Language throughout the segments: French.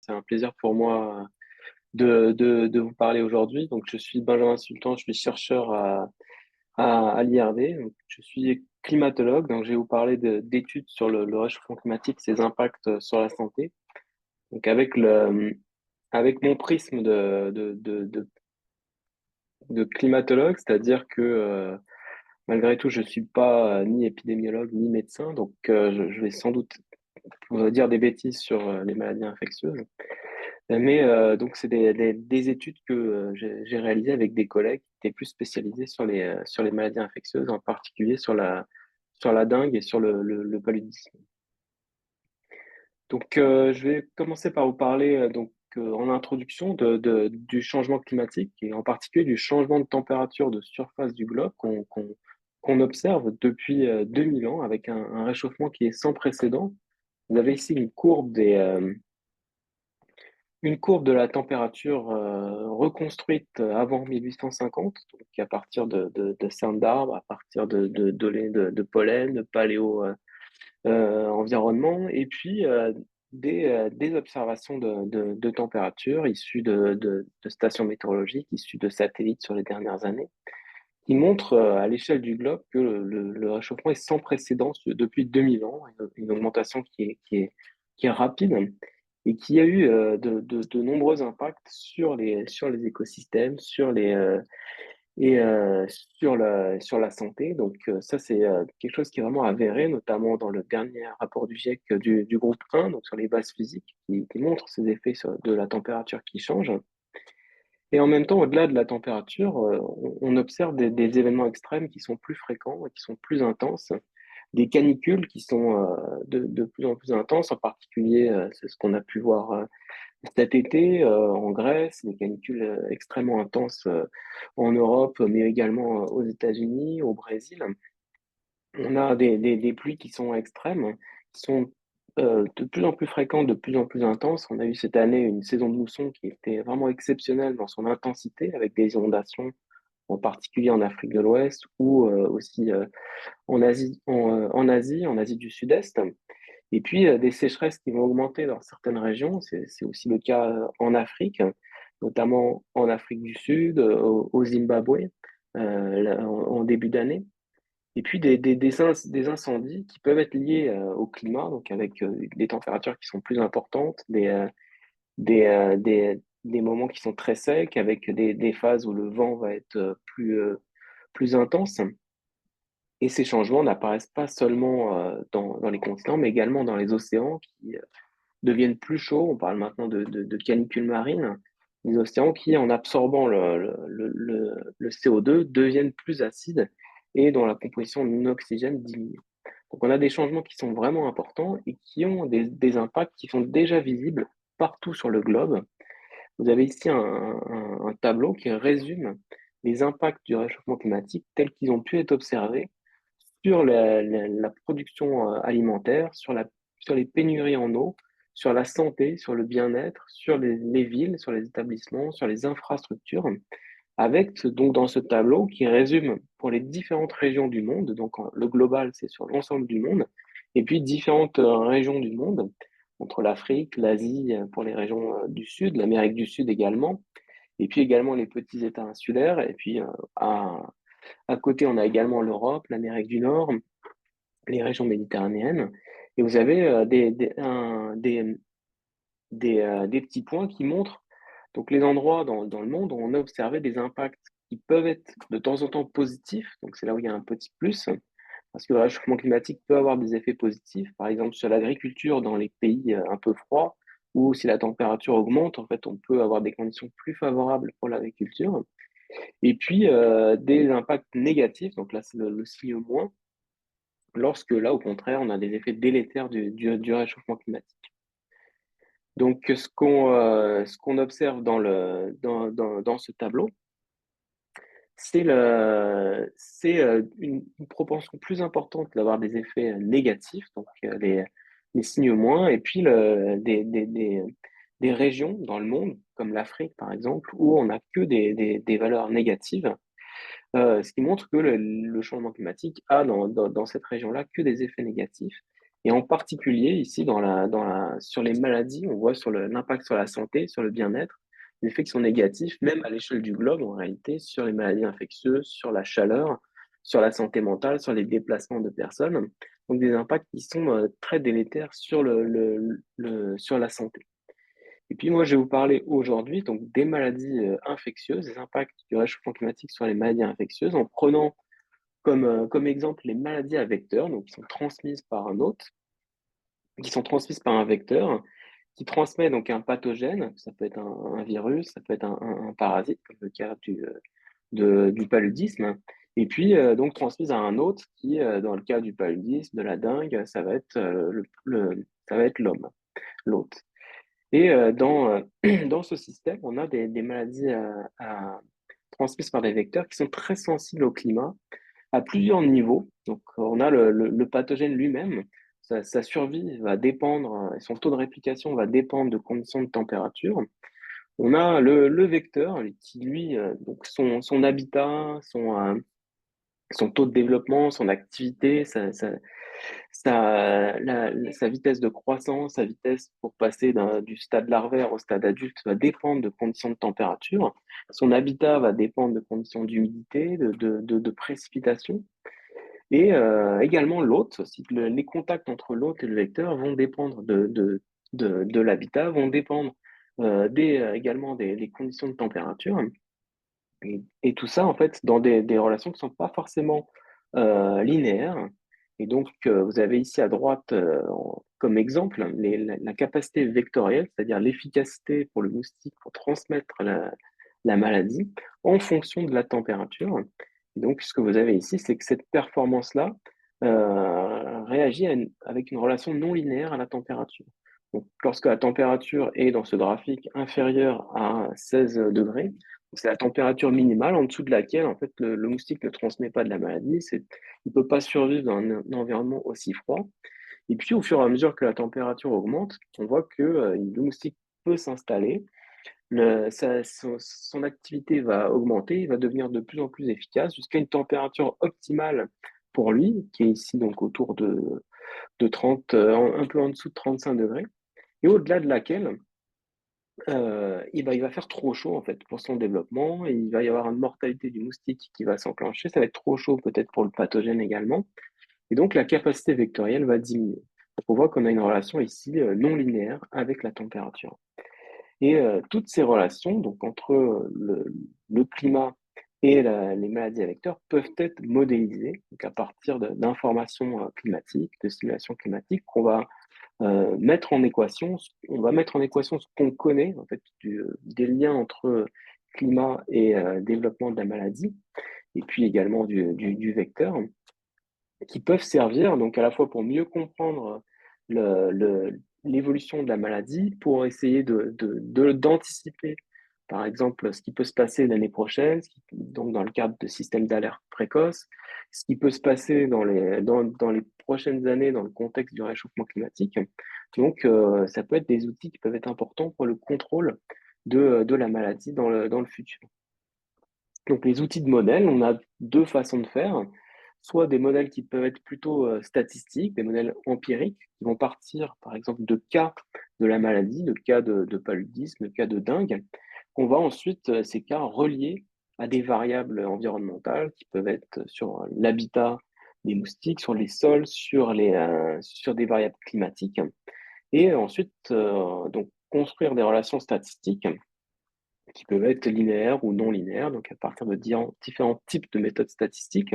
C'est un plaisir pour moi de vous parler aujourd'hui. Donc, je suis Benjamin Sultan, je suis chercheur à l'IRD. Donc, je suis climatologue, donc je vais vous parler d'études sur le réchauffement climatique, ses impacts sur la santé. Donc, avec mon prisme de climatologue, c'est-à-dire que malgré tout, je suis pas ni épidémiologue ni médecin, donc je vais sans doute dire des bêtises sur les maladies infectieuses. Mais donc, c'est des études que j'ai réalisées avec des collègues qui étaient plus spécialisés sur les maladies infectieuses, en particulier sur la dengue et sur le paludisme. Donc, je vais commencer par vous parler en introduction du changement climatique et en particulier du changement de température de surface du globe qu'on observe depuis 2000 ans avec un réchauffement qui est sans précédent. Vous avez ici une courbe de la température reconstruite avant 1850, donc à partir de cernes d'arbres, à partir de pollen, de paléo environnement, et puis des observations de température issues de stations météorologiques, issues de satellites sur les dernières années, qui montrent à l'échelle du globe que le réchauffement est sans précédent depuis 2000 ans, une augmentation qui est rapide et qui a eu de nombreux impacts sur les écosystèmes, sur la santé. Donc ça, c'est quelque chose qui est vraiment avéré, notamment dans le dernier rapport du GIEC du groupe 1, donc sur les bases physiques, qui montre ces effets de la température qui change. Et en même temps, au-delà de la température, on observe des événements extrêmes qui sont plus fréquents et qui sont plus intenses, des canicules qui sont de plus en plus intenses, en particulier, c'est ce qu'on a pu voir cet été en Grèce, des canicules extrêmement intenses en Europe, mais également aux États-Unis, au Brésil. On a des pluies qui sont extrêmes, qui sont de plus en plus fréquentes, de plus en plus intenses. On a eu cette année une saison de mousson qui était vraiment exceptionnelle dans son intensité, avec des inondations, en particulier en Afrique de l'Ouest ou aussi en Asie du Sud-Est. Et puis des sécheresses qui vont augmenter dans certaines régions. C'est aussi le cas en Afrique, notamment en Afrique du Sud, au Zimbabwe, en début d'année. Et puis des incendies qui peuvent être liés au climat, donc avec des températures qui sont plus importantes, des moments qui sont très secs, avec des phases où le vent va être plus intense. Et ces changements n'apparaissent pas seulement dans les continents, mais également dans les océans qui deviennent plus chauds. On parle maintenant de canicules marines. Les océans qui, en absorbant le CO2, deviennent plus acides et dont la composition en oxygène diminue. Donc on a des changements qui sont vraiment importants et qui ont des impacts qui sont déjà visibles partout sur le globe. Vous avez ici un tableau qui résume les impacts du réchauffement climatique tels qu'ils ont pu être observés sur la production alimentaire, sur les pénuries en eau, sur la santé, sur le bien-être, sur les villes, sur les établissements, sur les infrastructures, avec donc dans ce tableau qui résume pour les différentes régions du monde, donc le global c'est sur l'ensemble du monde, et puis différentes régions du monde, entre l'Afrique, l'Asie pour les régions du Sud, l'Amérique du Sud également, et puis également les petits États insulaires, et puis à côté on a également l'Europe, l'Amérique du Nord, les régions méditerranéennes, et vous avez des petits points qui montrent donc les endroits dans le monde où on a observé des impacts qui peuvent être de temps en temps positifs, donc c'est là où il y a un petit plus, parce que le réchauffement climatique peut avoir des effets positifs, par exemple sur l'agriculture dans les pays un peu froids, ou si la température augmente, en fait, on peut avoir des conditions plus favorables pour l'agriculture. Et puis des impacts négatifs, donc là c'est le signe moins, lorsque là, au contraire, on a des effets délétères du réchauffement climatique. Donc, ce qu'on observe dans ce tableau, c'est une proportion plus importante d'avoir des effets négatifs, donc les signes moins, et puis des régions dans le monde, comme l'Afrique par exemple, où on n'a que des valeurs négatives, ce qui montre que le changement climatique a dans cette région-là que des effets négatifs Et en particulier, ici, sur les maladies, on voit sur l'impact sur la santé, sur le bien-être, les effets qui sont négatifs, même à l'échelle du globe, en réalité, sur les maladies infectieuses, sur la chaleur, sur la santé mentale, sur les déplacements de personnes. Donc, des impacts qui sont très délétères sur sur la santé. Et puis, moi, je vais vous parler aujourd'hui donc des maladies infectieuses, des impacts du réchauffement climatique sur les maladies infectieuses, en prenant comme exemple les maladies à vecteurs, donc qui sont transmises par un hôte, qui sont transmises par un vecteur, qui transmet donc un pathogène, ça peut être un virus, ça peut être un parasite, comme le cas du paludisme, et puis donc transmise à un hôte qui, dans le cas du paludisme, de la dengue, ça va être ça va être l'homme, l'hôte. Et dans ce système, on a des maladies transmises par des vecteurs qui sont très sensibles au climat à plusieurs niveaux. Donc, on a le pathogène lui-même. Sa survie va dépendre, et son taux de réplication va dépendre de conditions de température. On a le vecteur qui, lui, donc son habitat, son taux de développement, son activité, sa vitesse de croissance, sa vitesse pour passer du stade larvaire au stade adulte va dépendre de conditions de température. Son habitat va dépendre de conditions d'humidité, de précipitation. Et également l'hôte, aussi, les contacts entre l'hôte et le vecteur vont dépendre de l'habitat, vont dépendre également des conditions de température. Et tout ça, en fait, dans des relations qui ne sont pas forcément linéaires. Et donc, vous avez ici à droite, comme exemple, la capacité vectorielle, c'est-à-dire l'efficacité pour le moustique pour transmettre la maladie en fonction de la température. Et donc, ce que vous avez ici, c'est que cette performance-là réagit avec une relation non linéaire à la température. Donc, lorsque la température est dans ce graphique inférieure à 16 degrés, c'est la température minimale en dessous de laquelle en fait, le moustique ne transmet pas de la maladie. Il ne peut pas survivre dans un environnement aussi froid. Et puis, au fur et à mesure que la température augmente, on voit que le moustique peut s'installer, son activité va augmenter, il va devenir de plus en plus efficace jusqu'à une température optimale pour lui, qui est ici donc autour de 30, un peu en dessous de 35 degrés, et au-delà de laquelle il va faire trop chaud en fait pour son développement, et il va y avoir une mortalité du moustique qui va s'enclencher, ça va être trop chaud peut-être pour le pathogène également, et donc la capacité vectorielle va diminuer. Donc, on voit qu'on a une relation ici non linéaire avec la température. Et toutes ces relations, donc entre le climat et les maladies à vecteurs, peuvent être modélisées donc à partir d'informations climatiques, de simulations climatiques qu'on va mettre en équation. On va mettre en équation ce qu'on connaît en fait des liens entre climat et développement de la maladie, et puis également du vecteur, qui peuvent servir donc à la fois pour mieux comprendre l'évolution de la maladie, pour essayer d'anticiper, par exemple, ce qui peut se passer l'année prochaine, donc dans le cadre de systèmes d'alerte précoce, ce qui peut se passer dans les prochaines années dans le contexte du réchauffement climatique. Donc, ça peut être des outils qui peuvent être importants pour le contrôle de la maladie dans le futur. Donc, les outils de modèle, on a deux façons de faire. Soit des modèles qui peuvent être plutôt statistiques, des modèles empiriques, qui vont partir, par exemple, de cas de la maladie, de cas de paludisme, de cas de dengue, qu'on va ensuite, ces cas, relier à des variables environnementales qui peuvent être sur l'habitat des moustiques, sur les sols, sur des variables climatiques. Et ensuite, donc, construire des relations statistiques qui peuvent être linéaires ou non linéaires, donc à partir de différents types de méthodes statistiques.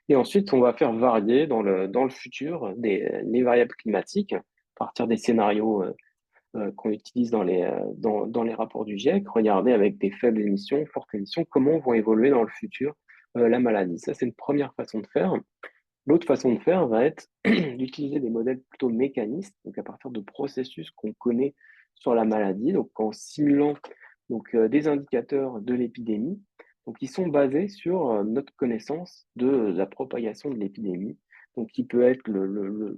Et ensuite, on va faire varier dans le futur les variables climatiques à partir des scénarios qu'on utilise dans les rapports du GIEC, regarder avec des faibles émissions, fortes émissions, comment vont évoluer dans le futur la maladie. Ça, c'est une première façon de faire. L'autre façon de faire va être d'utiliser des modèles plutôt mécanistes, donc à partir de processus qu'on connaît sur la maladie, donc en simulant des indicateurs de l'épidémie, donc qui sont basés sur notre connaissance de la propagation de l'épidémie, donc qui peut être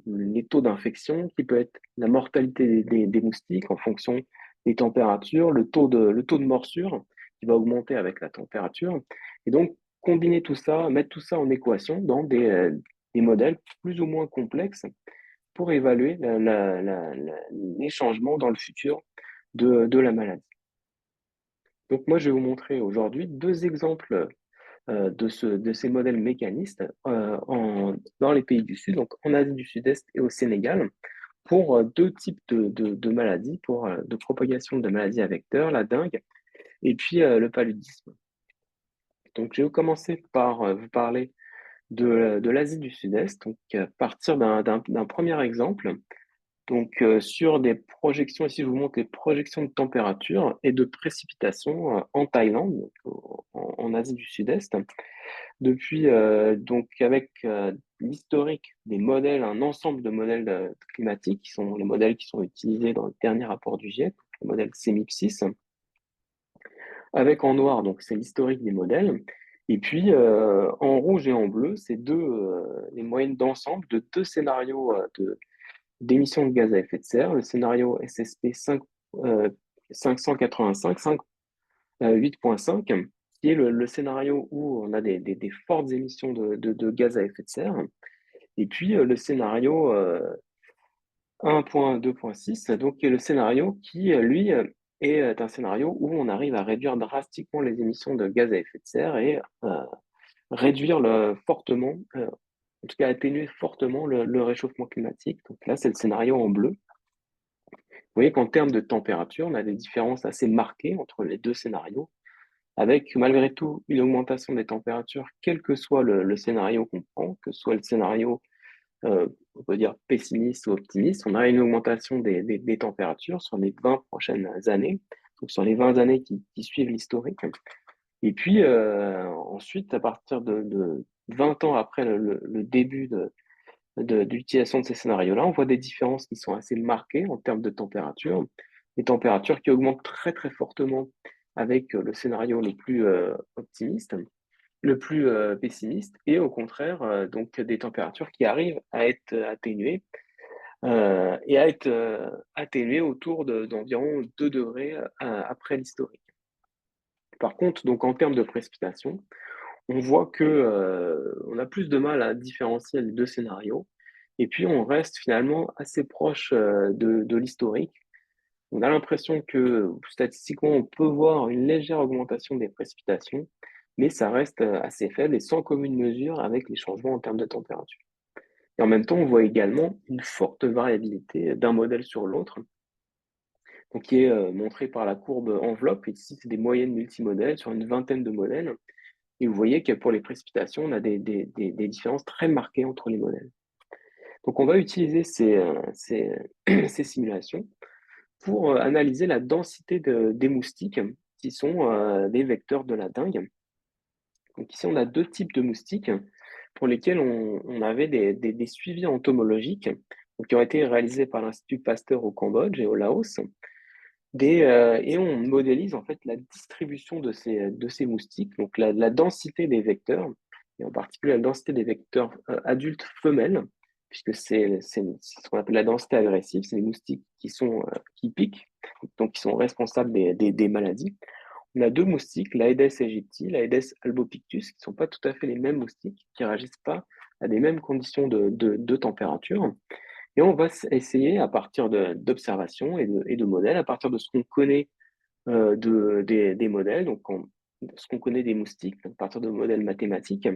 les taux d'infection, qui peut être la mortalité des moustiques en fonction des températures, le taux de morsure qui va augmenter avec la température, et donc combiner tout ça, mettre tout ça en équation dans des modèles plus ou moins complexes pour évaluer les changements dans le futur de la maladie. Donc moi, je vais vous montrer aujourd'hui 2 exemples, de ces modèles mécanistes, dans les pays du Sud, donc en Asie du Sud-Est et au Sénégal, pour, 2 types de maladies, pour, de propagation de maladies à vecteurs, la dengue et puis, le paludisme. Donc je vais commencer par, vous parler de l'Asie du Sud-Est, donc à partir d'un 1er exemple. Donc, sur des projections, ici je vous montre les projections de température et de précipitations, en Thaïlande, donc en Asie du Sud-Est. Depuis, donc avec, l'historique des modèles, un ensemble de modèles, climatiques qui sont les modèles qui sont utilisés dans le dernier rapport du GIEC, le modèle CMIP6, avec en noir, donc c'est l'historique des modèles. Et puis, en rouge et en bleu, c'est les moyennes d'ensemble de 2 scénarios, d'émissions de gaz à effet de serre, le scénario SSP 585, 8.5, qui est le scénario où on a des fortes émissions de gaz à effet de serre, et puis le scénario 1.2.6, donc qui est le scénario qui, lui, est un scénario où on arrive à réduire drastiquement les émissions de gaz à effet de serre et réduire fortement, en tout cas atténuer fortement le réchauffement climatique. Donc là, c'est le scénario en bleu. Vous voyez qu'en termes de température, on a des différences assez marquées entre les 2 scénarios, avec malgré tout une augmentation des températures, quel que soit le scénario qu'on prend, que ce soit le scénario, on peut dire pessimiste ou optimiste, on a une augmentation des températures sur les 20 prochaines années, donc sur les 20 années qui suivent l'historique. Et puis ensuite, à partir de 20 ans après le début d'utilisation de ces scénarios-là, on voit des différences qui sont assez marquées en termes de température, des températures qui augmentent très très fortement avec le scénario le plus optimiste, le plus pessimiste, et au contraire, donc des températures qui arrivent à être atténuées et à être atténuées autour d'environ 2 degrés après l'historique. Par contre, donc en termes de précipitation, on voit que on a plus de mal à différencier les 2 scénarios, et puis on reste finalement assez proche de l'historique. On a l'impression que statistiquement, on peut voir une légère augmentation des précipitations, mais ça reste assez faible et sans commune mesure avec les changements en termes de température. Et en même temps, on voit également une forte variabilité d'un modèle sur l'autre, donc qui est montrée par la courbe enveloppe. Ici, c'est des moyennes multimodèles sur une vingtaine de modèles. Et vous voyez que pour les précipitations, on a des différences très marquées entre les modèles. Donc, on va utiliser ces simulations pour analyser la densité des moustiques qui sont des vecteurs de la dengue. Donc ici, on a 2 types de moustiques pour lesquels on avait des suivis entomologiques, donc qui ont été réalisés par l'Institut Pasteur au Cambodge et au Laos. Et on modélise en fait la distribution de ces moustiques, donc la densité des vecteurs, et en particulier la densité des vecteurs adultes femelles, puisque c'est ce qu'on appelle la densité agressive, c'est les moustiques qui piquent, donc qui sont responsables des maladies. On a 2 moustiques, l'Aedes aegypti, l'Aedes albopictus, qui ne sont pas tout à fait les mêmes moustiques, qui ne réagissent pas à des mêmes conditions de température. Et on va essayer, à partir d'observations et de modèles, à partir de ce qu'on connaît des modèles, donc ce qu'on connaît des moustiques, à partir de modèles mathématiques,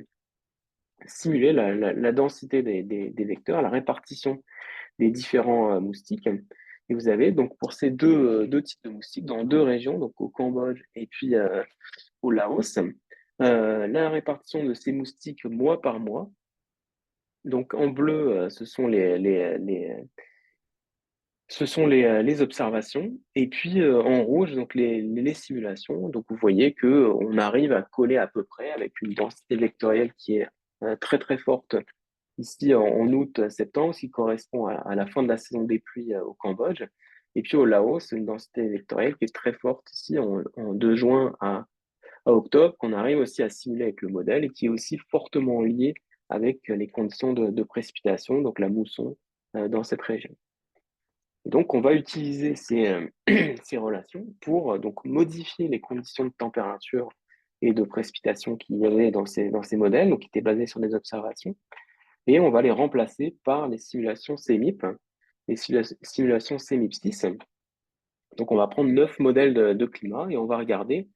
simuler la densité des vecteurs, la répartition des différents moustiques. Et vous avez donc pour ces deux types de moustiques dans 2 régions, donc au Cambodge et puis au Laos, la répartition de ces moustiques mois par mois. Donc en bleu, ce sont les observations, et puis en rouge, donc les simulations. Donc vous voyez que on arrive à coller à peu près avec une densité vectorielle qui est très très forte ici en août-septembre, ce qui correspond à la fin de la saison des pluies au Cambodge. Et puis au Laos, une densité vectorielle qui est très forte ici de juin à octobre, qu'on arrive aussi à simuler avec le modèle et qui est aussi fortement liée avec les conditions de précipitation, donc la mousson dans cette région. Et donc, on va utiliser ces relations pour donc modifier les conditions de température et de précipitation qu'il y avait dans ces modèles, donc qui étaient basés sur des observations, et on va les remplacer par les simulations CMIP, les simulations CMIP6. Donc, on va prendre 9 modèles de climat et on va regarder.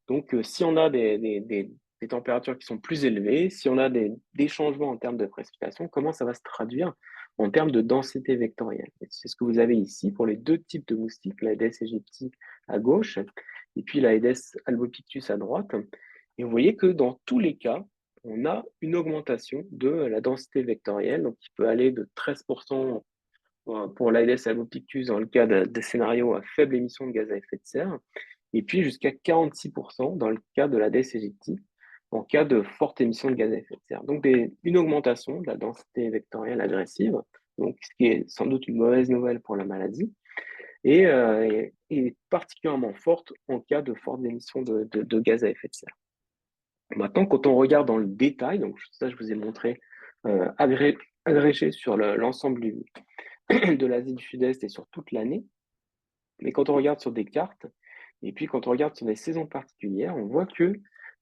Donc, si on a des températures qui sont plus élevées, si on a des changements en termes de précipitation, comment ça va se traduire en termes de densité vectorielle? C'est ce que vous avez ici pour les deux types de moustiques, l'Aedes aegypti à gauche et puis l'Aedes albopictus à droite. Et vous voyez que dans tous les cas, on a une augmentation de la densité vectorielle, donc qui peut aller de 13% pour l'Aedes albopictus dans le cas des scénarios à faible émission de gaz à effet de serre, et puis jusqu'à 46% dans le cas de l'Aedes aegypti, en cas de forte émission de gaz à effet de serre. Donc une augmentation de la densité vectorielle agressive, donc ce qui est sans doute une mauvaise nouvelle pour la maladie, et particulièrement forte en cas de forte émission de gaz à effet de serre. Maintenant, quand on regarde dans le détail, donc ça je vous ai montré agrégé sur l'ensemble de l'Asie du Sud-Est et sur toute l'année. Mais quand on regarde sur des cartes, et puis quand on regarde sur des saisons particulières, on voit que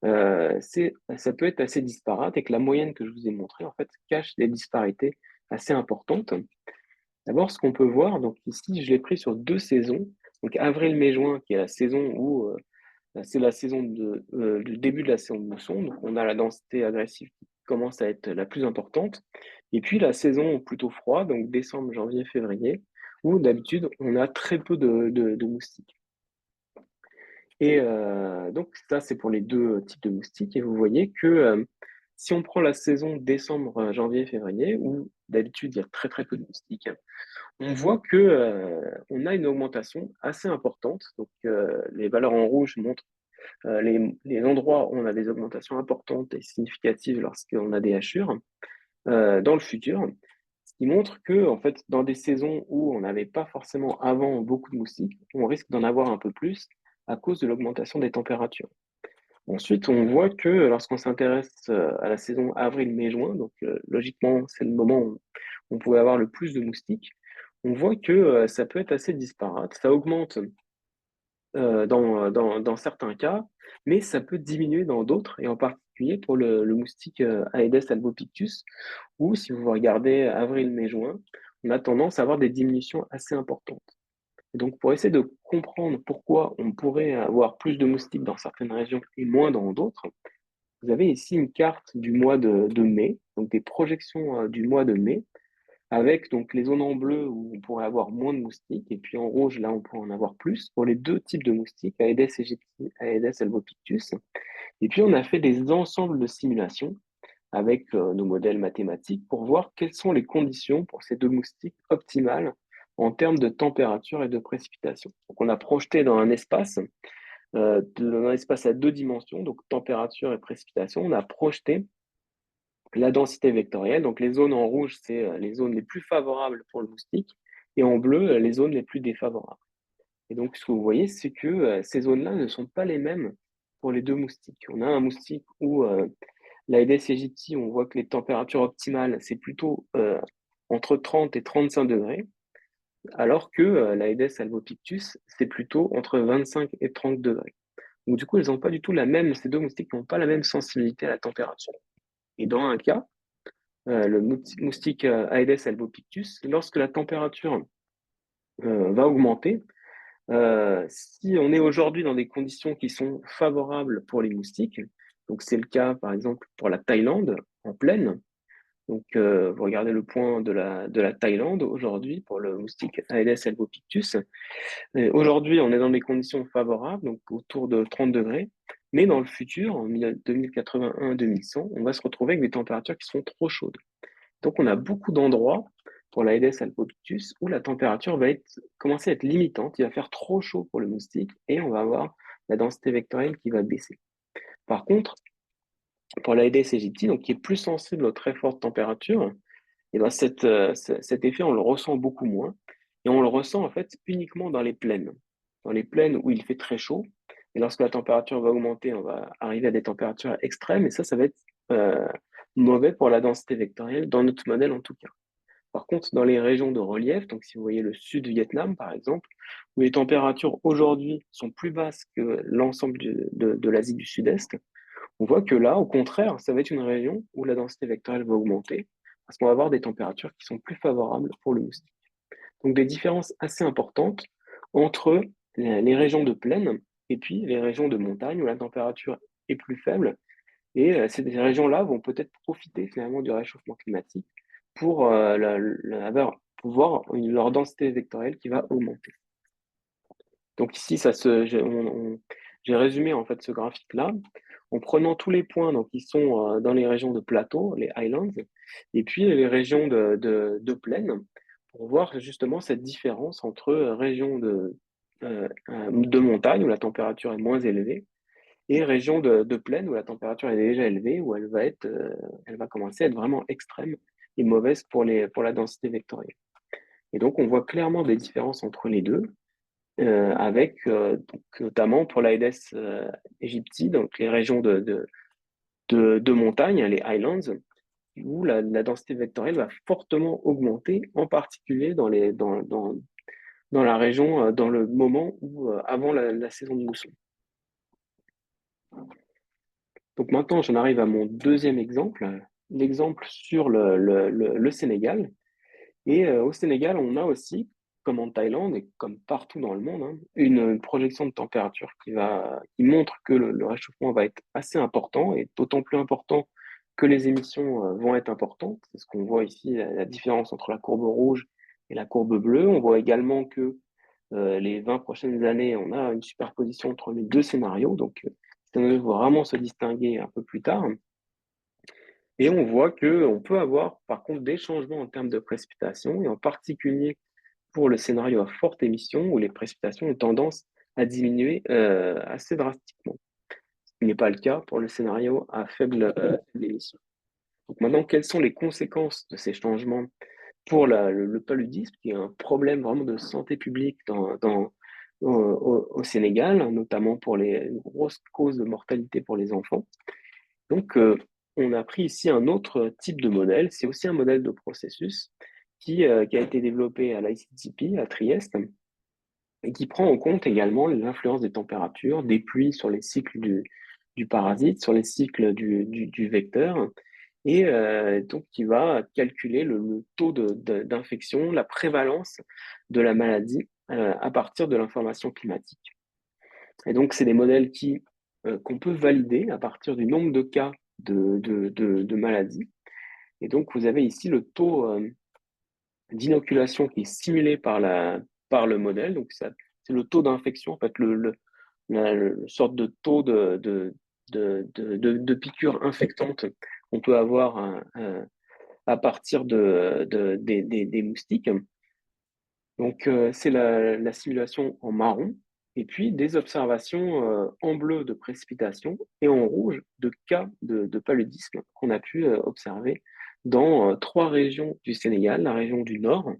ça peut être assez disparate et que la moyenne que je vous ai montrée, en fait, cache des disparités assez importantes. D'abord, ce qu'on peut voir, donc ici, je l'ai pris sur 2 saisons, donc avril, mai, juin, qui est la saison où c'est la saison du début de la saison de mousson, donc on a la densité agressive qui commence à être la plus importante. Et puis la saison plutôt froide, donc décembre, janvier, février, où d'habitude on a très peu de moustiques. Et donc ça, c'est pour les deux types de moustiques. Et vous voyez que si on prend la saison décembre, janvier, février, où d'habitude il y a très très peu de moustiques, on voit que on a une augmentation assez importante. Donc les valeurs en rouge montrent les endroits où on a des augmentations importantes et significatives lorsqu'on a des hachures dans le futur, ce qui montre que, en fait, dans des saisons où on n'avait pas forcément avant beaucoup de moustiques, on risque d'en avoir un peu plus à cause de l'augmentation des températures. Ensuite, on voit que lorsqu'on s'intéresse à la saison avril, mai, juin, donc logiquement, c'est le moment où on pouvait avoir le plus de moustiques, on voit que ça peut être assez disparate. Ça augmente dans certains cas, mais ça peut diminuer dans d'autres, et en particulier pour le moustique Aedes albopictus, où si vous regardez avril, mai, juin, on a tendance à avoir des diminutions assez importantes. Et donc pour essayer de comprendre pourquoi on pourrait avoir plus de moustiques dans certaines régions et moins dans d'autres, vous avez ici une carte du mois de mai, donc des projections du mois de mai, avec donc les zones en bleu où on pourrait avoir moins de moustiques, et puis en rouge, là, on pourrait en avoir plus, pour les deux types de moustiques, Aedes aegypti, Aedes albopictus. Et puis, on a fait des ensembles de simulations avec nos modèles mathématiques pour voir quelles sont les conditions pour ces deux moustiques optimales en termes de température et de précipitation. Donc, on a projeté dans un espace à 2 dimensions, donc température et précipitation, on a projeté la densité vectorielle. Donc les zones en rouge, c'est les zones les plus favorables pour le moustique, et en bleu, les zones les plus défavorables. Et donc ce que vous voyez, c'est que ces zones-là ne sont pas les mêmes pour les deux moustiques. On a un moustique où l'Aedes aegypti, on voit que les températures optimales, c'est plutôt entre 30 et 35 degrés, alors que l'Aedes albopictus, c'est plutôt entre 25 et 30 degrés. Donc du coup, ils n'ont pas du tout ces deux moustiques n'ont pas la même sensibilité à la température. Et dans un cas, le moustique Aedes albopictus, lorsque la température va augmenter, si on est aujourd'hui dans des conditions qui sont favorables pour les moustiques, donc c'est le cas par exemple pour la Thaïlande en plaine, donc vous regardez le point de la Thaïlande aujourd'hui pour le moustique Aedes albopictus, aujourd'hui on est dans des conditions favorables, donc autour de 30 degrés, mais dans le futur, en 2081-2100, on va se retrouver avec des températures qui sont trop chaudes. Donc, on a beaucoup d'endroits pour l'Aedes albopictus où la température va commencer à être limitante. Il va faire trop chaud pour le moustique et on va avoir la densité vectorielle qui va baisser. Par contre, pour l'Aedes aegypti, donc qui est plus sensible aux très fortes températures, et ben cet effet, on le ressent beaucoup moins. Et on le ressent en fait uniquement dans les plaines. Dans les plaines où il fait très chaud. Et lorsque la température va augmenter, on va arriver à des températures extrêmes. Et ça va être mauvais pour la densité vectorielle, dans notre modèle en tout cas. Par contre, dans les régions de relief, donc si vous voyez le sud du Vietnam par exemple, où les températures aujourd'hui sont plus basses que l'ensemble de l'Asie du Sud-Est, on voit que là, au contraire, ça va être une région où la densité vectorielle va augmenter, parce qu'on va avoir des températures qui sont plus favorables pour le moustique. Donc des différences assez importantes entre les régions de plaine et puis les régions de montagne où la température est plus faible. Et ces régions-là vont peut-être profiter finalement du réchauffement climatique pour pouvoir leur densité vectorielle qui va augmenter. Donc ici, j'ai résumé en fait ce graphique-là en prenant tous les points donc, qui sont dans les régions de plateau, les highlands, et puis les régions de plaine, pour voir justement cette différence entre régions de montagne où la température est moins élevée et régions de plaine où la température est déjà élevée, où elle va commencer à être vraiment extrême et mauvaise pour la densité vectorielle. Et donc on voit clairement des différences entre les deux avec donc, notamment pour l'Aedes aegypti, donc les régions de montagne, les highlands, où la densité vectorielle va fortement augmenter, en particulier dans la région, dans le moment où, avant la saison de mousson. Donc maintenant, j'en arrive à mon deuxième exemple, l'exemple sur le Sénégal. Et au Sénégal, on a aussi, comme en Thaïlande et comme partout dans le monde, hein, une projection de température qui montre que le réchauffement va être assez important et d'autant plus important que les émissions vont être importantes. C'est ce qu'on voit ici, la différence entre la courbe rouge et la courbe bleue. On voit également que les 20 prochaines années, on a une superposition entre les deux scénarios. Donc, ça va vraiment se distinguer un peu plus tard. Et on voit qu'on peut avoir, par contre, des changements en termes de précipitations, et en particulier pour le scénario à forte émission, où les précipitations ont tendance à diminuer assez drastiquement. Ce qui n'est pas le cas pour le scénario à faible émission. Donc maintenant, quelles sont les conséquences de ces changements pour le paludisme, qui est un problème vraiment de santé publique au Sénégal, notamment pour une grosse cause de mortalité pour les enfants. Donc, on a pris ici un autre type de modèle. C'est aussi un modèle de processus qui a été développé à l'ICTP, à Trieste, et qui prend en compte également l'influence des températures, des pluies sur les cycles du parasite, sur les cycles du vecteur, et donc qui va calculer le taux d'infection, la prévalence de la maladie à partir de l'information climatique. Et donc, c'est des modèles qu'on peut valider à partir du nombre de cas de maladie. Et donc, vous avez ici le taux d'inoculation qui est simulé par le modèle. Donc, c'est le taux d'infection, en fait, le sorte de taux de piqûre infectante qu'on peut avoir à partir des moustiques. Donc, c'est la simulation en marron, et puis des observations en bleu de précipitation et en rouge de cas de paludisme qu'on a pu observer dans 3 régions du Sénégal: la région du nord,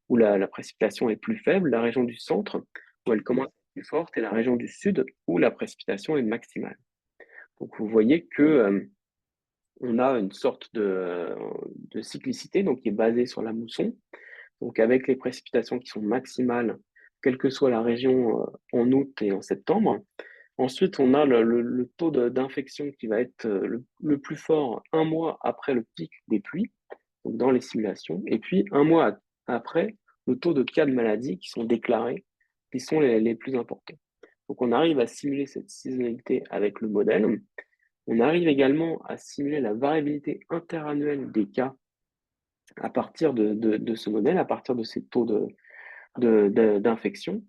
où la précipitation est plus faible, la région du centre, où elle commence à être plus forte, et la région du sud, où la précipitation est maximale. Donc, vous voyez que on a une sorte de cyclicité donc, qui est basée sur la mousson, donc avec les précipitations qui sont maximales, quelle que soit la région en août et en septembre. Ensuite, on a le taux d'infection qui va être le plus fort un mois après le pic des pluies, donc dans les simulations, et puis un mois après, le taux de cas de maladie qui sont déclarés, qui sont les plus importants. Donc on arrive à simuler cette saisonnalité avec le modèle. On arrive également à simuler la variabilité interannuelle des cas à partir de ce modèle, à partir de ces taux d'infection.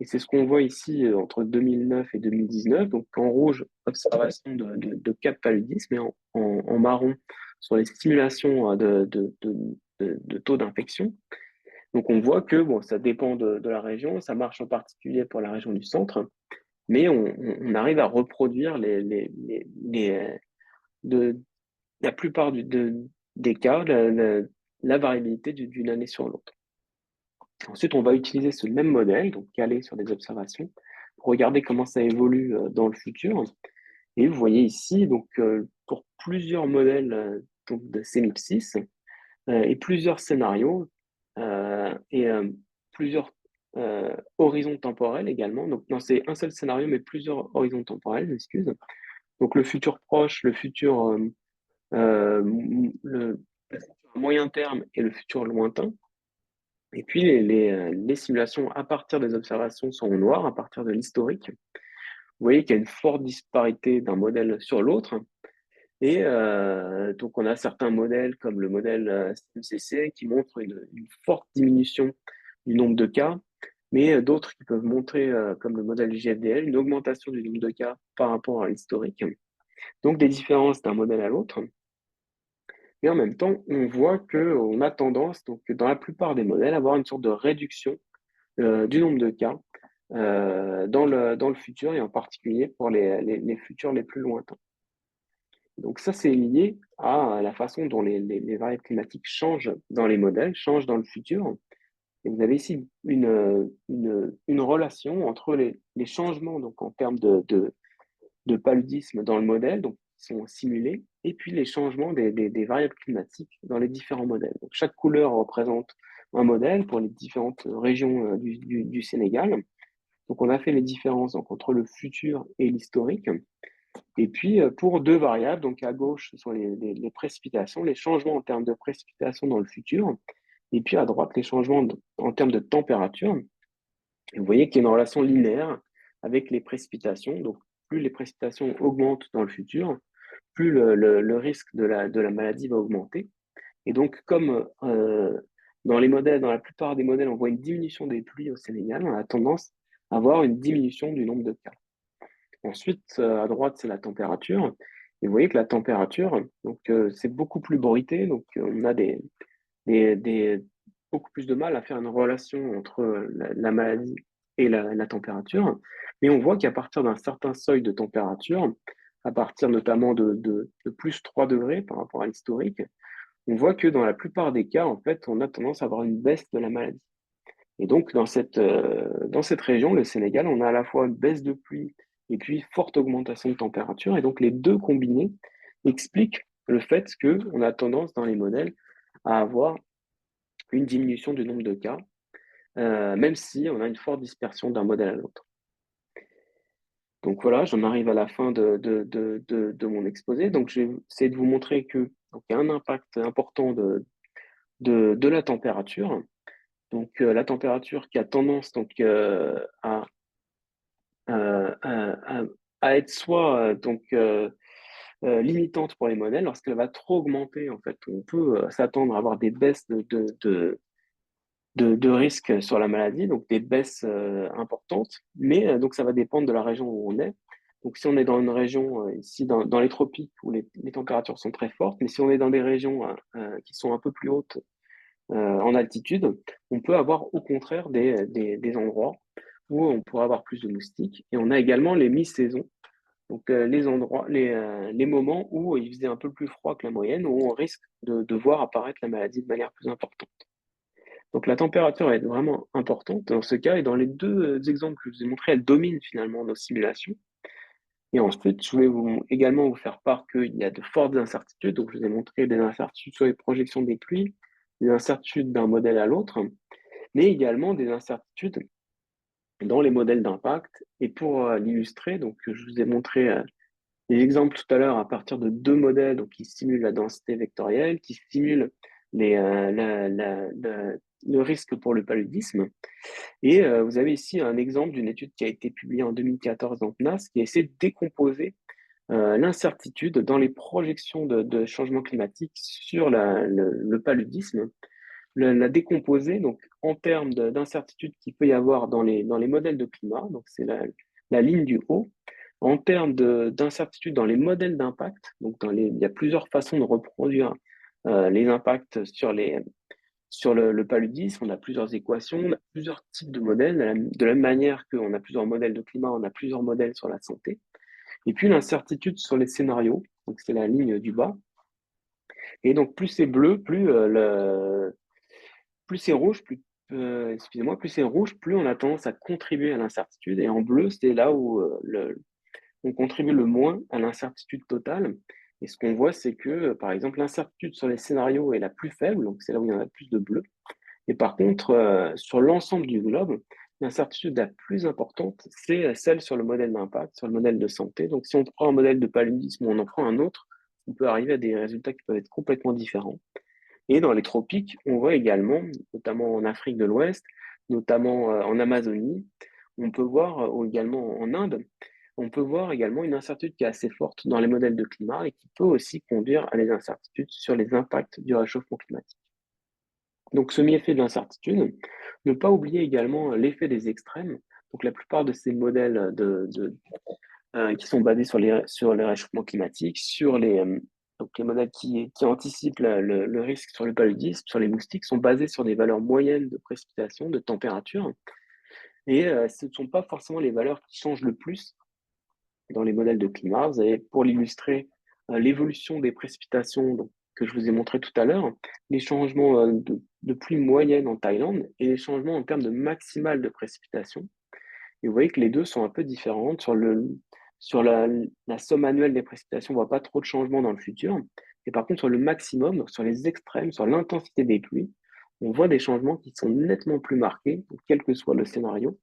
Et c'est ce qu'on voit ici entre 2009 et 2019. Donc en rouge, observation de cas de paludisme, et en marron, sur les simulations de taux d'infection. Donc on voit que bon, ça dépend de la région, ça marche en particulier pour la région du centre, mais on arrive à reproduire la plupart des cas, la variabilité d'une année sur l'autre. Ensuite, on va utiliser ce même modèle, donc calé sur des observations, pour regarder comment ça évolue dans le futur. Et vous voyez ici, donc, pour plusieurs modèles donc de synopsis et plusieurs scénarios et plusieurs horizons temporels également. Donc, non, c'est un seul scénario, mais plusieurs horizons temporels, excuse. Donc, le futur proche, le futur le moyen terme et le futur lointain. Et puis les simulations à partir des observations sont en noir, à partir de l'historique. Vous voyez qu'il y a une forte disparité d'un modèle sur l'autre. Et donc, on a certains modèles, comme le modèle SMCC, qui montrent une forte diminution du nombre de cas, mais d'autres qui peuvent montrer, comme le modèle JFDL, une augmentation du nombre de cas par rapport à l'historique. Donc, des différences d'un modèle à l'autre. Et en même temps, on voit qu'on a tendance, donc, dans la plupart des modèles, à avoir une sorte de réduction du nombre de cas dans le futur, et en particulier pour les futurs les plus lointains. Donc ça, c'est lié à la façon dont les variables climatiques changent dans les modèles, changent dans le futur. Et vous avez ici une relation entre les changements donc en termes de paludisme dans le modèle, donc qui sont simulés, et puis les changements des variables climatiques dans les différents modèles. Donc chaque couleur représente un modèle pour les différentes régions du Sénégal. Donc on a fait les différences donc, entre le futur et l'historique. Et puis, pour deux variables, donc à gauche, ce sont les précipitations, les changements en termes de précipitations dans le futur. Et puis à droite, les changements en termes de température. Et vous voyez qu'il y a une relation linéaire avec les précipitations. Donc, plus les précipitations augmentent dans le futur, plus le risque de la maladie va augmenter. Et donc, comme dans les modèles, dans la plupart des modèles, on voit une diminution des pluies au Sénégal, on a tendance à avoir une diminution du nombre de cas. Ensuite, à droite, c'est la température. Et vous voyez que la température, donc, c'est beaucoup plus bruité. Donc, on a beaucoup plus de mal à faire une relation entre la maladie et la température. Mais on voit qu'à partir d'un certain seuil de température, à partir notamment de plus 3 degrés par rapport à l'historique, on voit que dans la plupart des cas, en fait, on a tendance à avoir une baisse de la maladie. Et donc, dans cette région, le Sénégal, on a à la fois une baisse de pluie et puis forte augmentation de température. Et donc, les deux combinés expliquent le fait qu'on a tendance dans les modèles à avoir une diminution du nombre de cas, même si on a une forte dispersion d'un modèle à l'autre. Donc voilà, j'en arrive à la fin de mon exposé. Donc, je vais essayer de vous montrer que donc, il y a un impact important de la température. Donc, la température qui a tendance donc, à être soit limitante pour les modèles, lorsqu'elle va trop augmenter, en fait, on peut s'attendre à avoir des baisses de risque sur la maladie, donc des baisses importantes, mais donc ça va dépendre de la région où on est. Donc si on est dans une région ici dans les tropiques où les températures sont très fortes, mais si on est dans des régions qui sont un peu plus hautes en altitude, on peut avoir au contraire des endroits où on pourrait avoir plus de moustiques. Et on a également les mi-saisons, donc les moments où il faisait un peu plus froid que la moyenne, où on risque de voir apparaître la maladie de manière plus importante. Donc la température est vraiment importante dans ce cas, et dans les deux exemples que je vous ai montrés, elle domine finalement nos simulations. Et ensuite, je voulais également vous faire part qu'il y a de fortes incertitudes. Donc je vous ai montré des incertitudes sur les projections des pluies, des incertitudes d'un modèle à l'autre, mais également des incertitudes dans les modèles d'impact. Et pour l'illustrer, donc je vous ai montré des exemples tout à l'heure à partir de deux modèles donc, qui simulent la densité vectorielle, qui simulent les, le risque pour le paludisme. Et vous avez ici un exemple d'une étude qui a été publiée en 2014 dans PNAS, qui essaie de décomposer l'incertitude dans les projections de changement climatique sur le paludisme, la décomposer donc, en termes d'incertitude qu'il peut y avoir dans les modèles de climat, donc c'est la ligne du haut, en termes d'incertitude dans les modèles d'impact, donc il y a plusieurs façons de reproduire les impacts sur le paludisme, on a plusieurs équations, on a plusieurs types de modèles, de la même manière qu'on a plusieurs modèles de climat, on a plusieurs modèles sur la santé. Et puis l'incertitude sur les scénarios, donc c'est la ligne du bas. Et donc plus c'est bleu, plus c'est rouge, excusez-moi, plus c'est rouge, plus on a tendance à contribuer à l'incertitude. Et en bleu, c'est là où on contribue le moins à l'incertitude totale. Et ce qu'on voit, c'est que, par exemple, l'incertitude sur les scénarios est la plus faible, donc c'est là où il y en a le plus de bleu. Et par contre, sur l'ensemble du globe, l'incertitude la plus importante, c'est celle sur le modèle d'impact, sur le modèle de santé. Donc, si on prend un modèle de paludisme ou on en prend un autre, on peut arriver à des résultats qui peuvent être complètement différents. Et dans les tropiques, on voit également, notamment en Afrique de l'Ouest, notamment en Amazonie, on peut voir également en Inde, on peut voir également une incertitude qui est assez forte dans les modèles de climat et qui peut aussi conduire à des incertitudes sur les impacts du réchauffement climatique. Donc, ce méfait de l'incertitude, ne pas oublier également l'effet des extrêmes. Donc, la plupart de ces modèles qui sont basés sur les réchauffements climatiques, donc les modèles qui anticipent le risque sur le paludisme, sur les moustiques, sont basés sur des valeurs moyennes de précipitation, de température. Et ce ne sont pas forcément les valeurs qui changent le plus dans les modèles de climat. Vous avez, pour l'illustrer, l'évolution des précipitations donc, que je vous ai montré tout à l'heure, les changements de pluie moyenne en Thaïlande et les changements en termes de maximal de précipitation. Et vous voyez que les deux sont un peu différentes. Sur la somme annuelle des précipitations, on ne voit pas trop de changements dans le futur. Et par contre, sur le maximum, donc sur les extrêmes, sur l'intensité des pluies, on voit des changements qui sont nettement plus marqués, quel que soit le scénario.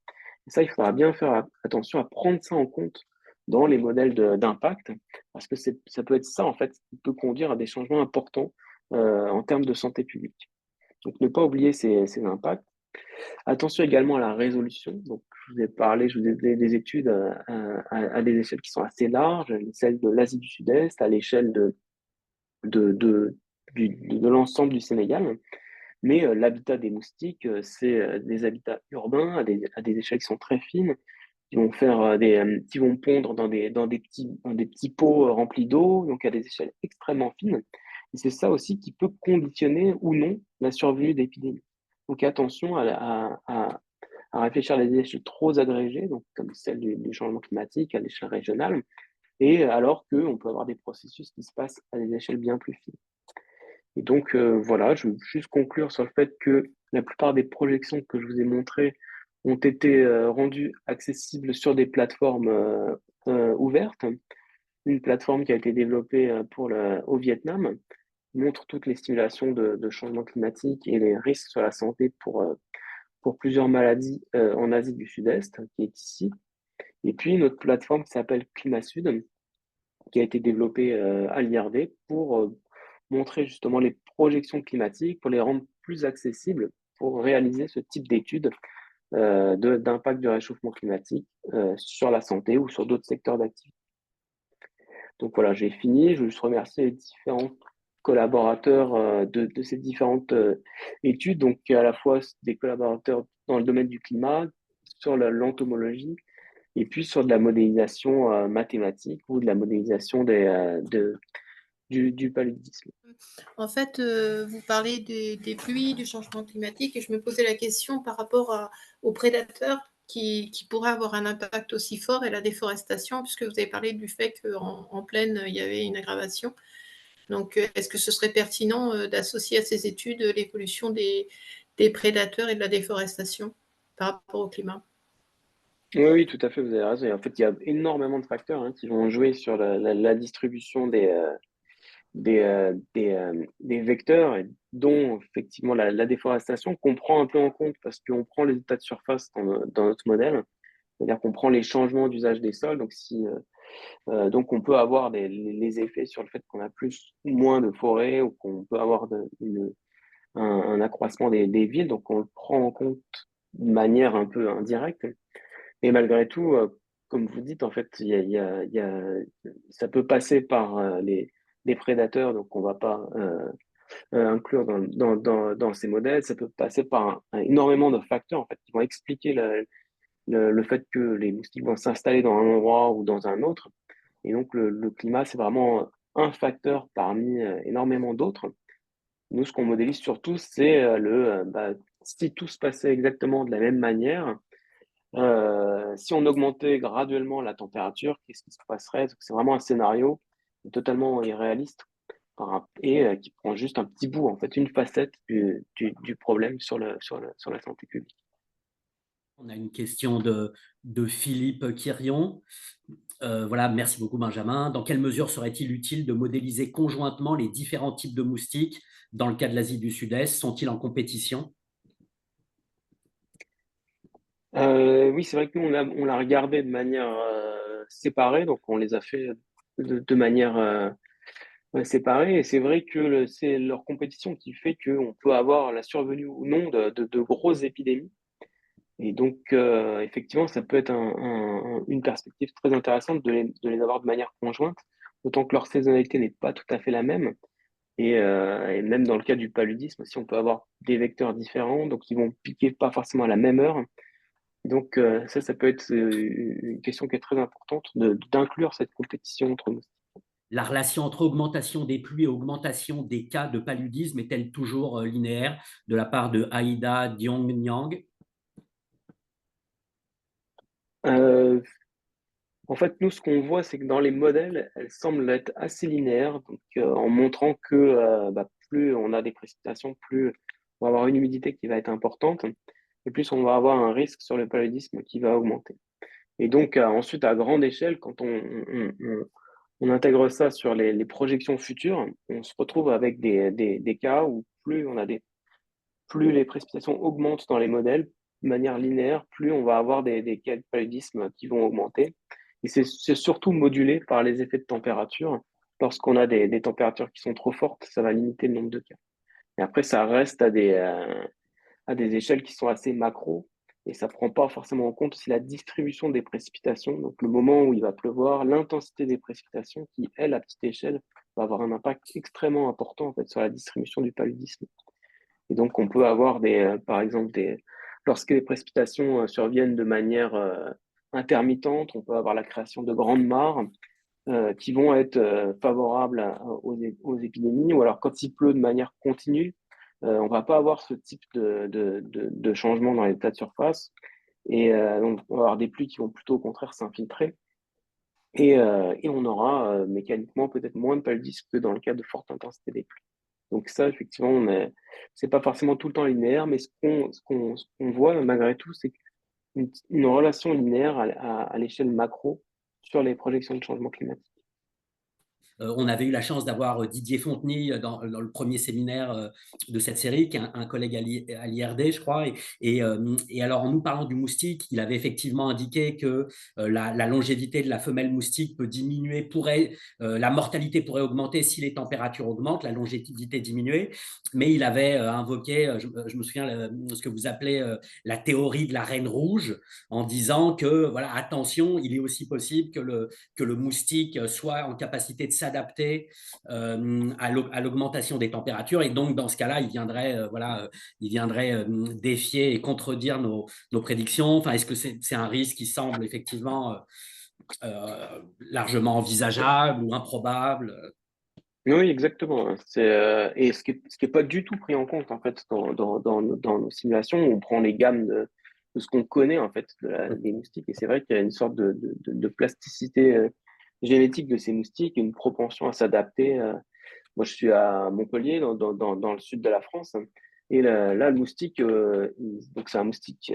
Et ça, il faudra bien faire attention à prendre ça en compte dans les modèles d'impact, parce que ça peut être ça, en fait, qui peut conduire à des changements importants en termes de santé publique. Donc, ne pas oublier ces impacts. Attention également à la résolution. Donc, je vous ai donné des études à des échelles qui sont assez larges, celle de l'Asie du Sud-Est, à l'échelle de, de, de l'ensemble du Sénégal. Mais l'habitat des moustiques, c'est des habitats urbains à des échelles qui sont très fines, qui vont faire qui vont pondre dans des petits pots remplis d'eau, donc à des échelles extrêmement fines. Et c'est ça aussi qui peut conditionner ou non la survenue d'épidémies. Donc attention à réfléchir à des échelles trop agrégées, donc comme celle du changement climatique à l'échelle régionale, et alors qu'on peut avoir des processus qui se passent à des échelles bien plus fines. Et donc voilà, je veux juste conclure sur le fait que la plupart des projections que je vous ai montrées ont été rendues accessibles sur des plateformes ouvertes. Une plateforme qui a été développée au Vietnam montre toutes les simulations de changement climatique et les risques sur la santé pour plusieurs maladies en Asie du Sud-Est, qui est ici. Et puis une autre plateforme qui s'appelle ClimaSud, qui a été développée à l'IRD pour montrer justement les projections climatiques, pour les rendre plus accessibles, pour réaliser ce type d'études d'impact du réchauffement climatique sur la santé ou sur d'autres secteurs d'activité. Donc voilà, j'ai fini. Je veux juste remercier les différents collaborateurs de ces différentes études, donc à la fois des collaborateurs dans le domaine du climat, sur l'entomologie, et puis sur de la modélisation mathématique ou de la modélisation du paludisme. En fait, vous parlez des pluies, du changement climatique, et je me posais la question par rapport aux prédateurs qui pourraient avoir un impact aussi fort et la déforestation, puisque vous avez parlé du fait qu'en plaine, il y avait une aggravation. Donc, est-ce que ce serait pertinent d'associer à ces études l'évolution des prédateurs et de la déforestation par rapport au climat? Oui, oui, tout à fait, vous avez raison. Et en fait, il y a énormément de facteurs qui vont jouer sur la distribution des vecteurs, et dont effectivement la déforestation qu'on prend un peu en compte parce qu'on prend les états de surface dans notre modèle, c'est-à-dire qu'on prend les changements d'usage des sols. Donc, donc on peut avoir les effets sur le fait qu'on a plus ou moins de forêts ou qu'on peut avoir un accroissement des villes. Donc, on le prend en compte de manière un peu indirecte. Et malgré tout, comme vous dites, en fait, ça peut passer par les prédateurs, donc on va pas inclure dans ces modèles. Ça peut passer par énormément de facteurs en fait, qui vont expliquer le fait que les moustiques vont s'installer dans un endroit ou dans un autre. Et donc le climat, c'est vraiment un facteur parmi énormément d'autres. Nous, ce qu'on modélise surtout, c'est si tout se passait exactement de la même manière, si on augmentait graduellement la température, qu'est-ce qui se passerait? C'est vraiment un scénario totalement irréaliste et qui prend juste un petit bout, en fait, une facette du problème sur la santé publique. On a une question de Philippe Quirion. Voilà, merci beaucoup Benjamin. Dans quelle mesure serait-il utile de modéliser conjointement les différents types de moustiques dans le cas de l'Asie du Sud-Est? Sont-ils en compétition? Oui, c'est vrai que nous, on l'a regardé de manière séparée, donc on les a fait de manière Ouais, c'est pareil et c'est vrai que c'est leur compétition qui fait qu'on peut avoir la survenue ou non de grosses épidémies. Et donc, effectivement, ça peut être une perspective très intéressante de les avoir de manière conjointe, d'autant que leur saisonnalité n'est pas tout à fait la même. Et même dans le cas du paludisme aussi, on peut avoir des vecteurs différents, donc ils vont piquer pas forcément à la même heure. Donc, ça peut être une question qui est très importante d'inclure cette compétition entre nous. La relation entre augmentation des pluies et augmentation des cas de paludisme est-elle toujours linéaire de la part de Aïda Diong-Nyang? Euh, En fait, nous, ce qu'on voit, c'est que dans les modèles, elles semblent être assez linéaires, donc en montrant que plus on a des précipitations, plus on va avoir une humidité qui va être importante, et plus on va avoir un risque sur le paludisme qui va augmenter. Et donc, ensuite, à grande échelle, quand on intègre ça sur les projections futures, on se retrouve avec des cas où plus les précipitations augmentent dans les modèles de manière linéaire, plus on va avoir des cas de paludisme qui vont augmenter. Et c'est surtout modulé par les effets de température. Lorsqu'on a des températures qui sont trop fortes, ça va limiter le nombre de cas. Et après, ça reste à des échelles qui sont assez macro et ça prend pas forcément en compte aussi la distribution des précipitations, donc le moment où il va pleuvoir, l'intensité des précipitations qui, elle, à petite échelle, va avoir un impact extrêmement important en fait, sur la distribution du paludisme. Et donc, on peut avoir par exemple, lorsque les précipitations surviennent de manière intermittente, on peut avoir la création de grandes mares qui vont être favorables aux épidémies, ou alors quand il pleut de manière continue, on va pas avoir ce type de changement dans l'état de surface, et donc on va avoir des pluies qui vont plutôt au contraire s'infiltrer, et on aura mécaniquement peut-être moins de paludisme que dans le cas de forte intensité des pluies. Donc ça, effectivement, c'est pas forcément tout le temps linéaire, mais ce qu'on voit malgré tout, c'est une relation linéaire à l'échelle macro sur les projections de changement climatique. On avait eu la chance d'avoir Didier Fontenay dans le premier séminaire de cette série, qui est un collègue à l'IRD, je crois. Et alors, en nous parlant du moustique, il avait effectivement indiqué que la longévité de la femelle moustique peut diminuer, la mortalité pourrait augmenter si les températures augmentent, la longévité diminuer. Mais il avait invoqué, je me souviens, ce que vous appelez la théorie de la reine rouge, en disant que, voilà, attention, il est aussi possible que le moustique soit en capacité de s'adapter à l'augmentation des températures. Et donc, dans ce cas-là, il viendrait défier et contredire nos prédictions. Enfin, est-ce que c'est un risque qui semble effectivement largement envisageable ou improbable? Oui, exactement, hein. Et ce qui est pas du tout pris en compte en fait dans nos simulations, on prend les gammes de ce qu'on connaît en fait des moustiques. Et c'est vrai qu'il y a une sorte de plasticité génétique de ces moustiques, une propension à s'adapter. Moi, je suis à Montpellier, dans le sud de la France, hein. Et là, le moustique, donc c'est un moustique,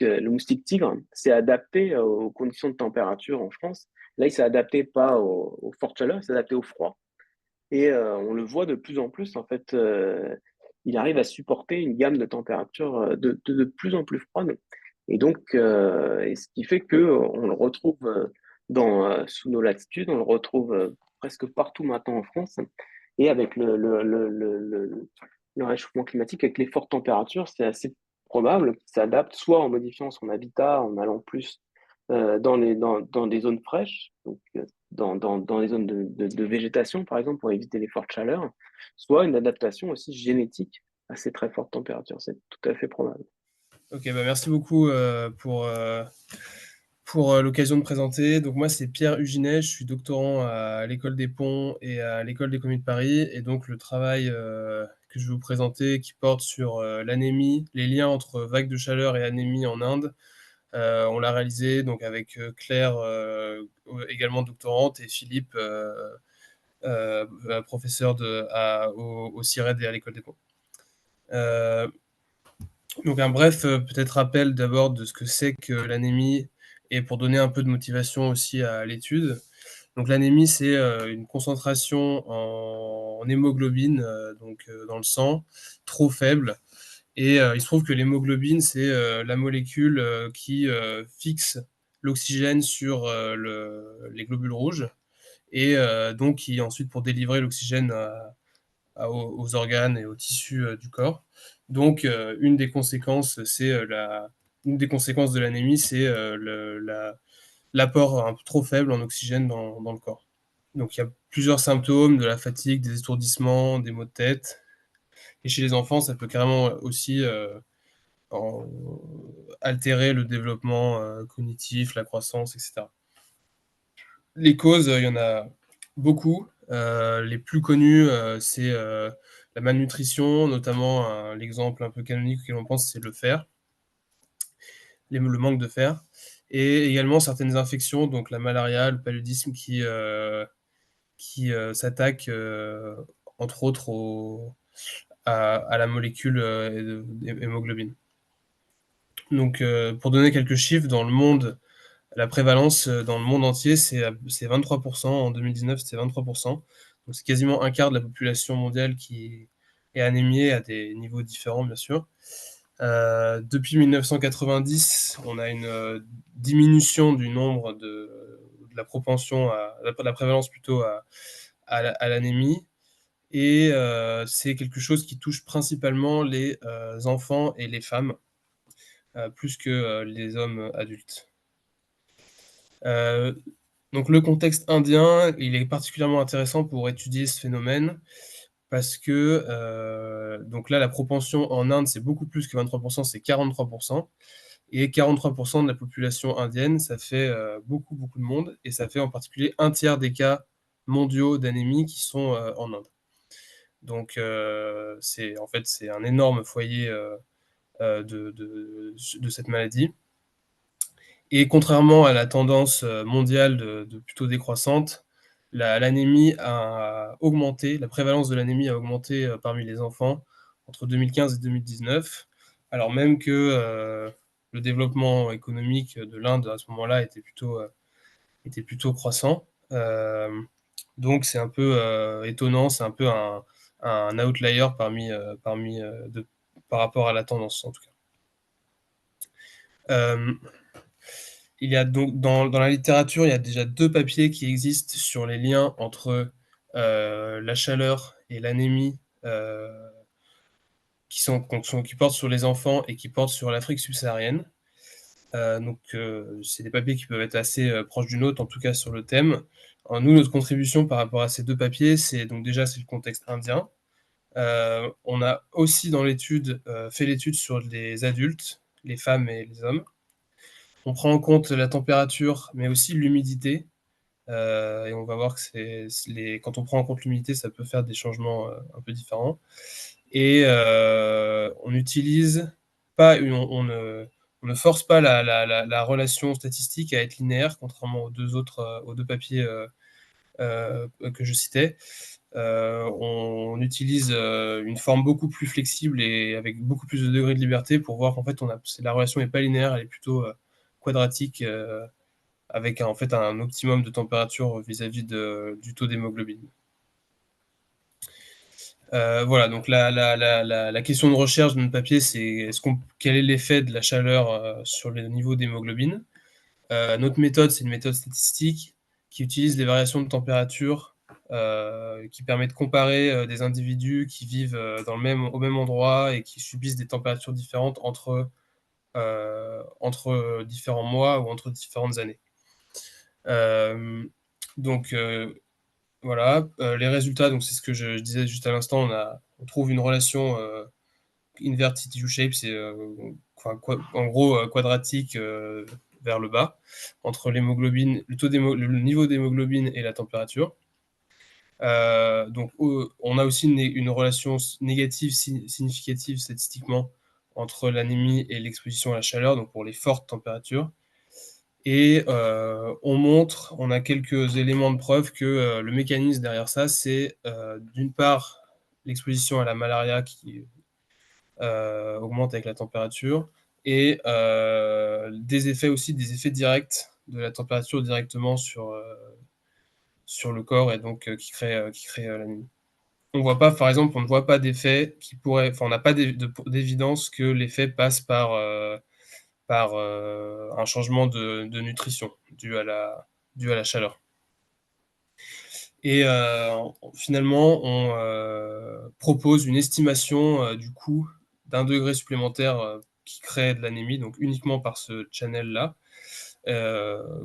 le moustique tigre, s'est adapté aux conditions de température en France. Là, il s'est adapté pas aux fortes chaleurs, il s'est adapté au froid. Et on le voit de plus en plus, en fait, il arrive à supporter une gamme de températures de plus en plus froide. Et donc, et ce qui fait que on le retrouve sous nos latitudes, on le retrouve presque partout maintenant en France. Et avec le réchauffement climatique, avec les fortes températures, c'est assez probable qu'il s'adapte soit en modifiant son habitat, en allant plus dans des zones fraîches, donc dans les zones de végétation, par exemple, pour éviter les fortes chaleurs, soit une adaptation aussi génétique à ces très fortes températures. C'est tout à fait probable. Ok, bah merci beaucoup pour l'occasion de présenter. Donc moi, c'est Pierre Huginet, je suis doctorant à l'École des Ponts et à l'École d'économie de Paris. Et donc le travail que je vais vous présenter, qui porte sur l'anémie, les liens entre vagues de chaleur et anémie en Inde, on l'a réalisé donc avec Claire, également doctorante, et Philippe, professeur au CIRED et à l'École des Ponts. Donc un bref peut-être rappel d'abord de ce que c'est que l'anémie, et pour donner un peu de motivation aussi à l'étude. Donc l'anémie, c'est une concentration en hémoglobine dans le sang trop faible. Et il se trouve que l'hémoglobine, c'est la molécule qui fixe l'oxygène sur les globules rouges. et donc qui ensuite pour délivrer l'oxygène aux organes et aux tissus du corps. Donc une des conséquences de l'anémie, c'est l'apport un peu trop faible en oxygène dans le corps. Donc il y a plusieurs symptômes, de la fatigue, des étourdissements, des maux de tête. Et chez les enfants, ça peut carrément aussi altérer le développement cognitif, la croissance, etc. Les causes, il y en a beaucoup. Les plus connues, c'est la malnutrition, notamment l'exemple un peu canonique auquel on pense, c'est le fer, le manque de fer, et également certaines infections, donc la malaria, le paludisme, qui s'attaquent entre autres à la molécule hémoglobine. Donc, pour donner quelques chiffres, dans le monde, la prévalence dans le monde entier, c'est 23%. En 2019, c'était 23%. Donc, c'est quasiment un quart de la population mondiale qui est anémiée à des niveaux différents, bien sûr. Depuis 1990, on a une diminution du nombre de la propension de la prévalence plutôt à l'anémie. Et c'est quelque chose qui touche principalement les enfants et les femmes, plus que les hommes adultes. Donc le contexte indien, il est particulièrement intéressant pour étudier ce phénomène parce que donc là, la propension en Inde, c'est beaucoup plus que 23%, c'est 43%. Et 43% de la population indienne, ça fait beaucoup, beaucoup de monde. Et ça fait en particulier un tiers des cas mondiaux d'anémie qui sont en Inde. Donc c'est un énorme foyer de cette maladie. Et contrairement à la tendance mondiale de plutôt décroissante, l'anémie a augmenté, la prévalence de l'anémie a augmenté parmi les enfants entre 2015 et 2019, alors même que le développement économique de l'Inde à ce moment-là était plutôt croissant. Donc c'est un peu étonnant, c'est un peu un outlier par rapport à la tendance en tout cas. Il y a donc dans la littérature, il y a déjà 2 papiers qui existent sur les liens entre la chaleur et l'anémie qui portent sur les enfants et qui portent sur l'Afrique subsaharienne. Donc c'est des papiers qui peuvent être assez proches d'une autre, en tout cas sur le thème. Alors, nous, notre contribution par rapport à ces 2 papiers, c'est le contexte indien. On a aussi dans l'étude fait l'étude sur les adultes, les femmes et les hommes. On prend en compte la température, mais aussi l'humidité. Et on va voir que quand on prend en compte l'humidité, ça peut faire des changements un peu différents. Et on n'utilise pas, on ne force pas la relation statistique à être linéaire, contrairement aux deux papiers que je citais. On utilise une forme beaucoup plus flexible et avec beaucoup plus de degrés de liberté pour voir qu'en fait la relation n'est pas linéaire, elle est plutôt quadratique avec en fait un optimum de température vis-à-vis du taux d'hémoglobine. Voilà, donc la question de recherche de notre papier, c'est quel est l'effet de la chaleur sur le niveau d'hémoglobine. Notre méthode, c'est une méthode statistique qui utilise les variations de température, qui permet de comparer des individus qui vivent au même endroit et qui subissent des températures différentes entre différents mois ou entre différentes années. Donc voilà, les résultats, donc c'est ce que je disais juste à l'instant, on trouve une relation inverted U-shape, c'est en gros quadratique vers le bas, entre l'hémoglobine, le niveau d'hémoglobine et la température. Donc on a aussi une relation négative significative statistiquement entre l'anémie et l'exposition à la chaleur, donc pour les fortes températures. Et on a quelques éléments de preuve que le mécanisme derrière ça, c'est d'une part l'exposition à la malaria qui augmente avec la température, et des effets directs de la température directement sur le corps, et donc qui crée l'anémie. On ne voit pas d'effet on n'a pas d'évidence que l'effet passe par un changement de nutrition dû à la chaleur. Et finalement, on propose une estimation du coût d'1 degré supplémentaire qui crée de l'anémie, donc uniquement par ce channel-là,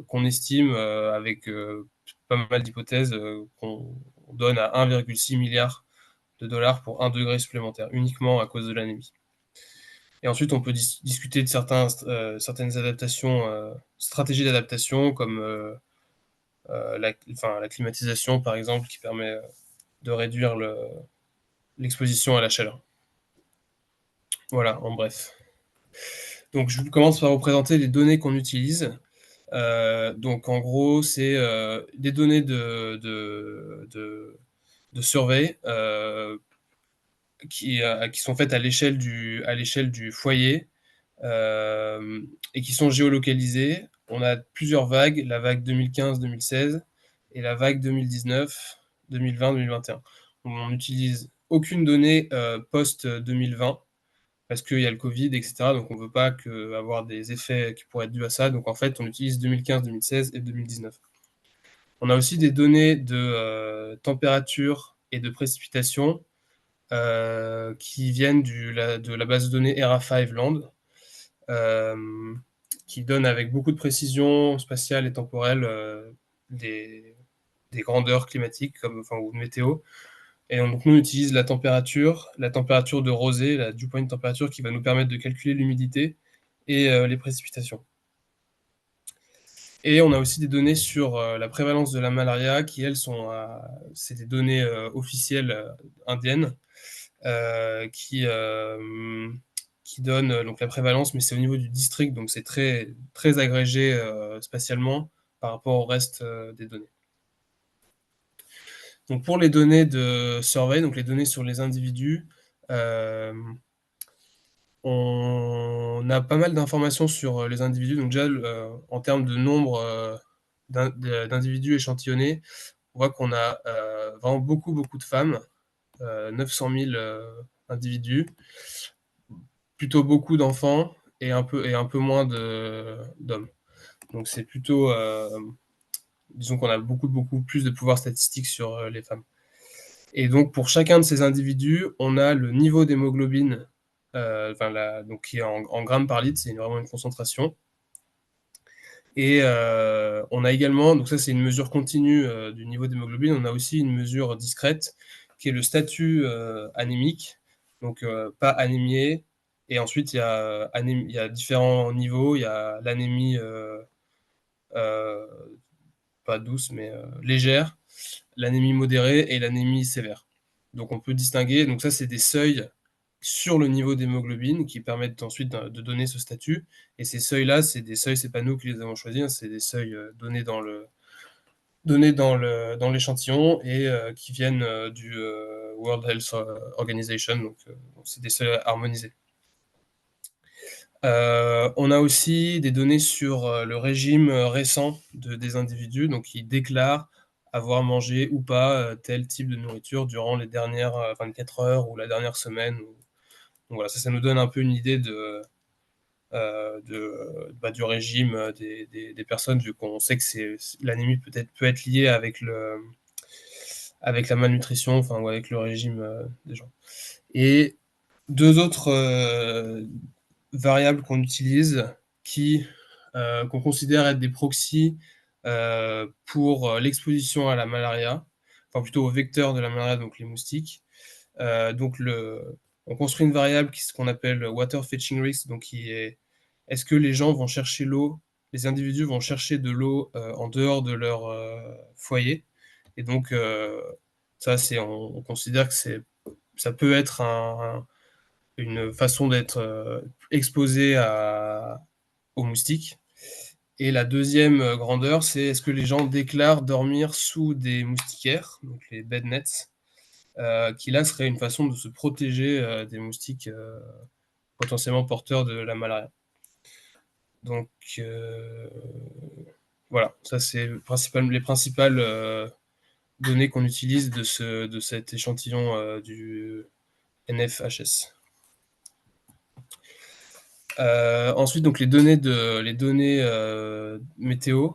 qu'on estime avec pas mal d'hypothèses, qu'on donne à 1,6 milliard de dollars pour 1 degré supplémentaire, uniquement à cause de l'anémie. Et ensuite, on peut discuter de certaines adaptations, stratégies d'adaptation, comme la climatisation, par exemple, qui permet de réduire l'exposition à la chaleur. Voilà, en bref. Donc, je commence par vous présenter les données qu'on utilise. Donc, en gros, c'est des données de survey qui sont faites à l'échelle du foyer et qui sont géolocalisées. On a plusieurs vagues, la vague 2015-2016 et la vague 2019-2020-2021. On n'utilise aucune donnée post-2020 parce qu'il y a le Covid, etc. Donc on ne veut pas avoir des effets qui pourraient être dus à ça. Donc en fait, on utilise 2015, 2016 et 2019. On a aussi des données de température et de précipitation qui viennent de la base de données ERA5 Land, qui donne avec beaucoup de précision spatiale et temporelle des grandeurs climatiques ou de météo. Et donc, nous, on utilise la température de Rosé, la dew point température, qui va nous permettre de calculer l'humidité et les précipitations. Et on a aussi des données sur la prévalence de la malaria, qui, elles, c'est des données officielles indiennes, qui donne donc la prévalence, mais c'est au niveau du district, donc c'est très, très agrégé spatialement par rapport au reste des données. Donc pour les données de survey, donc les données sur les individus, on a pas mal d'informations sur les individus. Donc déjà, en termes de nombre d'individus échantillonnés, on voit qu'on a vraiment beaucoup, beaucoup de femmes, 900 000 individus, plutôt beaucoup d'enfants et un peu moins d'hommes. Donc c'est plutôt, disons qu'on a beaucoup, beaucoup plus de pouvoir statistique sur les femmes. Et donc pour chacun de ces individus, on a le niveau d'hémoglobine, donc qui est en grammes par litre, c'est vraiment une concentration. Et on a également, donc ça c'est une mesure continue du niveau d'hémoglobine, on a aussi une mesure discrète qui est le statut anémique, donc pas anémié. Et ensuite il y a différents niveaux, il y a l'anémie pas douce mais légère, l'anémie modérée et l'anémie sévère. Donc on peut distinguer, donc ça c'est des seuils sur le niveau d'hémoglobine qui permettent ensuite de donner ce statut. Et ces seuils-là, c'est des seuils, c'est pas nous qui les avons choisis, c'est des seuils donnés dans l'échantillon et qui viennent du World Health Organization, donc c'est des seuils harmonisés. On a aussi des données sur le régime récent des individus, donc ils déclarent avoir mangé ou pas tel type de nourriture durant les dernières 24 heures ou la dernière semaine. Donc voilà, ça nous donne un peu une idée du régime des personnes, vu qu'on sait que l'anémie peut être liée avec la malnutrition, ou avec le régime des gens. Et deux autres variables qu'on utilise, qu'on considère être des proxys pour l'exposition à la malaria, enfin plutôt au vecteur de la malaria, donc les moustiques. Donc on construit une variable qu'on appelle water fetching risk, donc qui est est-ce que les gens vont chercher l'eau, les individus vont chercher de l'eau en dehors de leur foyer. Et donc ça, on considère que ça peut être une façon d'être exposé aux moustiques. Et la deuxième grandeur, c'est est-ce que les gens déclarent dormir sous des moustiquaires, donc les bed nets, qui là serait une façon de se protéger des moustiques potentiellement porteurs de la malaria. Donc voilà, ça c'est les principales données qu'on utilise de cet échantillon du NFHS. Ensuite, donc les données météo.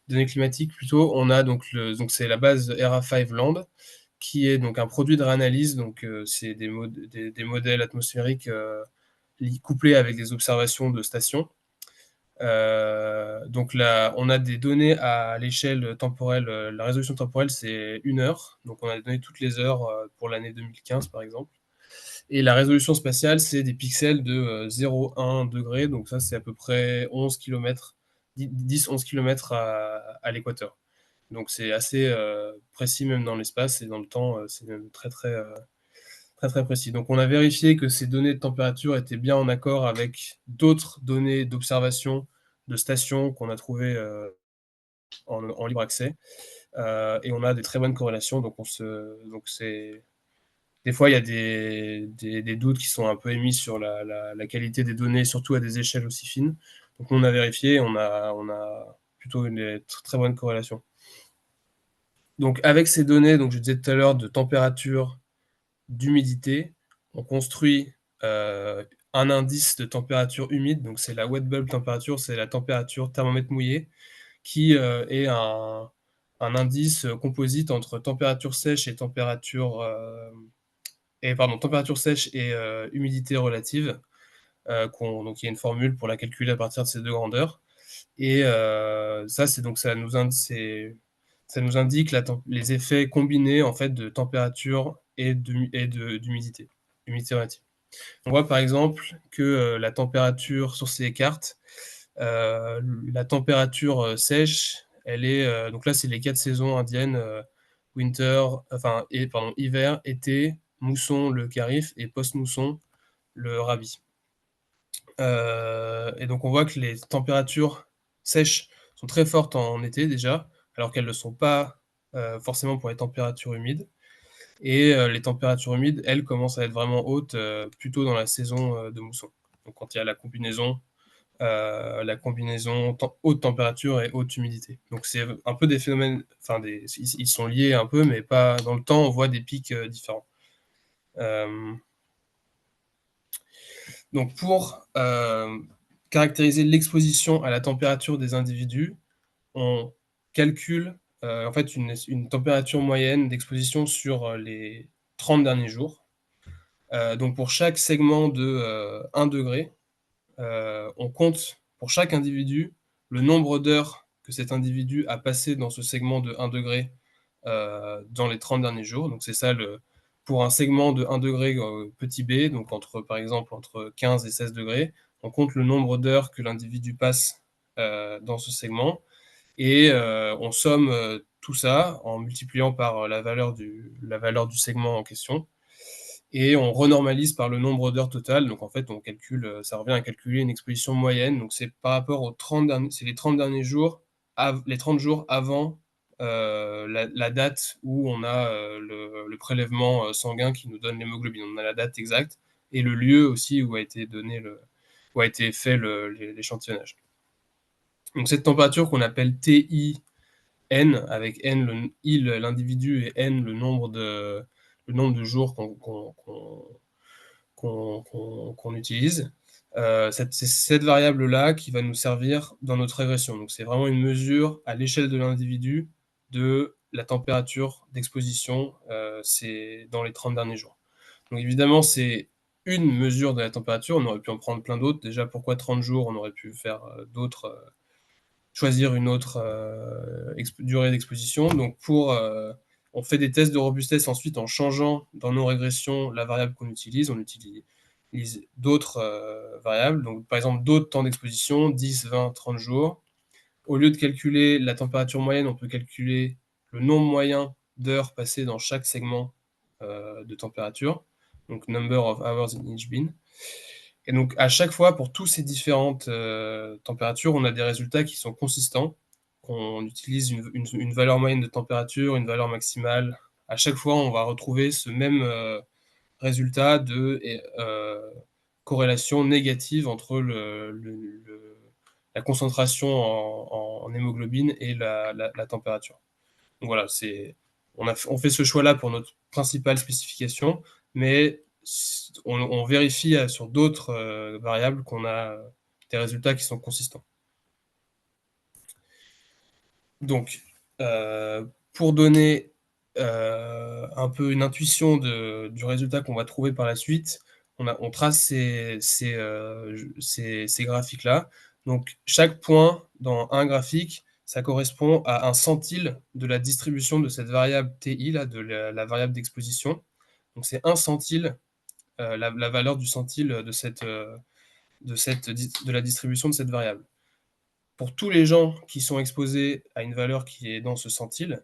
données climatiques plutôt, on a donc c'est la base ERA5 Land, qui est donc un produit de réanalyse. Donc c'est des modèles atmosphériques couplés avec des observations de stations. Donc là, on a des données à l'échelle temporelle. La résolution temporelle, c'est 1 heure. Donc on a des données toutes les heures pour l'année 2015, par exemple. Et la résolution spatiale, c'est des pixels de 0,1 degré. Donc ça, c'est à peu près 11 km, 10-11 km à l'équateur. Donc c'est assez précis même dans l'espace et dans le temps, c'est même très très précis. Donc on a vérifié que ces données de température étaient bien en accord avec d'autres données d'observation de stations qu'on a trouvées en libre accès. Et on a des très bonnes corrélations. Donc des fois, il y a des doutes qui sont un peu émis sur la qualité des données, surtout à des échelles aussi fines. Donc on a vérifié, on a plutôt une très bonne corrélation. Donc avec ces données, donc je disais tout à l'heure, de température, d'humidité, on construit un indice de température humide. Donc c'est la wet bulb temperature, c'est la température thermomètre mouillé, qui est un indice composite entre température sèche et température sèche et humidité relative. Donc il y a une formule pour la calculer à partir de ces deux grandeurs. Et ça nous indique les effets combinés en fait de température et d'humidité, humidité relative. On voit par exemple que la température sur ces cartes, la température sèche, elle est donc là c'est les 4 saisons indiennes, hiver, été, mousson le kharif et post-mousson le rabi. Et donc on voit que les températures sèches sont très fortes en été déjà, alors qu'elles ne le sont pas forcément pour les températures humides. Et les températures humides, elles, commencent à être vraiment hautes plutôt dans la saison de mousson. Donc quand il y a la combinaison haute température et haute humidité. Donc c'est un peu des phénomènes, ils sont liés un peu, mais pas dans le temps, on voit des pics différents. Donc pour caractériser l'exposition à la température des individus, on calcule en fait une température moyenne d'exposition sur les 30 derniers jours. Donc pour chaque segment de 1 degré, on compte pour chaque individu le nombre d'heures que cet individu a passé dans ce segment de 1 degré dans les 30 derniers jours. Donc c'est ça pour un segment de 1 degré petit b, donc par exemple entre 15 et 16 degrés, on compte le nombre d'heures que l'individu passe dans ce segment et on somme tout ça en multipliant par la valeur du segment en question et on renormalise par le nombre d'heures totales. Donc en fait, ça revient à calculer une exposition moyenne. Donc c'est par rapport aux 30 derniers, c'est les 30 derniers jours, les 30 jours avant la date où on a le prélèvement sanguin qui nous donne l'hémoglobine. On a la date exacte et le lieu aussi où a été fait l'échantillonnage. Donc cette température qu'on appelle TIN, avec N l'individu et N le nombre de jours qu'on utilise, c'est cette variable-là qui va nous servir dans notre régression. Donc c'est vraiment une mesure à l'échelle de l'individu de la température d'exposition c'est dans les 30 derniers jours. Donc évidemment, c'est une mesure de la température, on aurait pu en prendre plein d'autres. Déjà, pourquoi 30 jours? On aurait pu faire choisir une autre durée d'exposition. Donc on fait des tests de robustesse ensuite en changeant dans nos régressions la variable qu'on utilise. On utilise d'autres variables, donc par exemple d'autres temps d'exposition, 10, 20, 30 jours. Au lieu de calculer la température moyenne, on peut calculer le nombre moyen d'heures passées dans chaque segment de température, donc number of hours in each bin. Et donc à chaque fois, pour toutes ces différentes températures, on a des résultats qui sont consistants. On utilise une valeur moyenne de température, une valeur maximale. À chaque fois, on va retrouver ce même résultat de corrélation négative entre la concentration en hémoglobine et la température. Donc voilà, on fait ce choix-là pour notre principale spécification, mais on vérifie sur d'autres variables qu'on a des résultats qui sont consistants. Donc, pour donner un peu une intuition du résultat qu'on va trouver par la suite, on trace ces graphiques-là. Donc, chaque point dans un graphique, ça correspond à un centile de la distribution de cette variable TI, là, de la variable d'exposition. Donc, c'est un centile, la valeur du centile de la distribution de cette variable. Pour tous les gens qui sont exposés à une valeur qui est dans ce centile,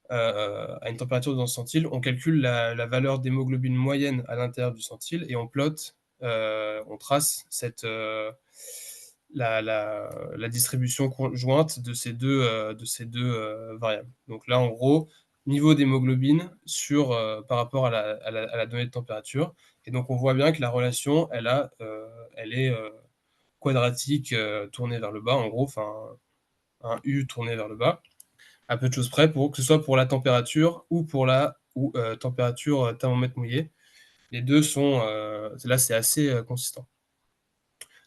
à une température dans ce centile, on calcule la valeur d'hémoglobine moyenne à l'intérieur du centile et on plotte, on trace la distribution conjointe de ces deux variables. Donc là, en gros, niveau d'hémoglobine par rapport à la donnée de température. Et donc, on voit bien que la relation, elle est quadratique tournée vers le bas, en gros, enfin un U tourné vers le bas, à peu de choses près, que ce soit pour la température ou pour la température thermomètre mouillé. Les deux sont, là c'est assez consistant.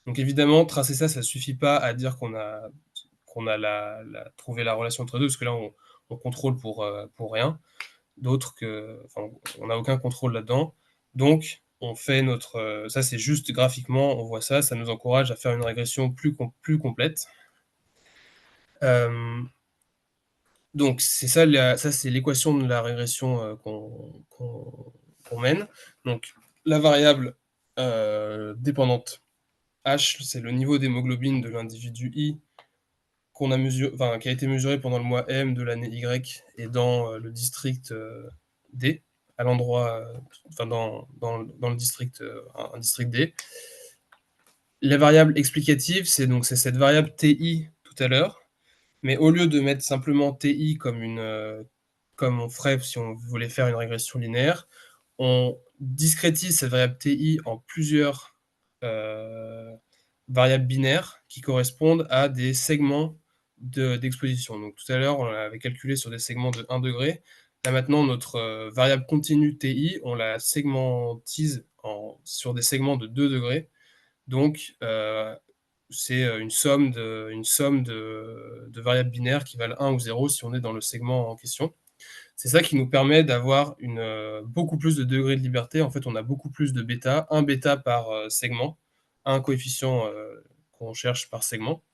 Donc évidemment, tracer ça, ça ne suffit pas à dire qu'on a trouvé la relation entre deux, parce que là on contrôle pour rien, on n'a aucun contrôle là-dedans. Donc on fait ça c'est juste graphiquement, on voit ça, ça nous encourage à faire une régression plus complète. Donc c'est ça, c'est l'équation de la régression qu'on mène. Donc la variable dépendante H, c'est le niveau d'hémoglobine de l'individu I qui a été mesuré pendant le mois M de l'année Y et dans le district D, à l'endroit, dans le district, un district D. La variable explicative, c'est cette variable TI tout à l'heure, mais au lieu de mettre simplement TI comme on ferait si on voulait faire une régression linéaire, on discrétise cette variable TI en plusieurs variables binaires qui correspondent à des segments d'exposition. Donc tout à l'heure, on l'avait calculé sur des segments de 1 degré. Là maintenant, notre variable continue TI, on la segmentise sur des segments de 2 degrés. Donc, c'est une somme de variables binaires qui valent 1 ou 0 si on est dans le segment en question. C'est ça qui nous permet d'avoir beaucoup plus de degrés de liberté. En fait, on a beaucoup plus de bêta, un bêta par segment, un coefficient qu'on cherche par segment.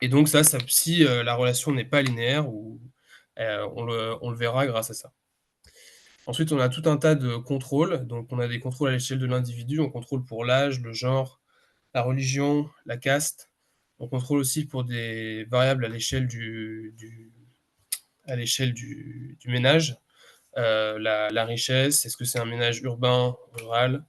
Et donc ça si la relation n'est pas linéaire, on le verra grâce à ça. Ensuite, on a tout un tas de contrôles. Donc, on a des contrôles à l'échelle de l'individu. On contrôle pour l'âge, le genre, la religion, la caste. On contrôle aussi pour des variables à l'échelle du ménage, la richesse, est-ce que c'est un ménage urbain, rural.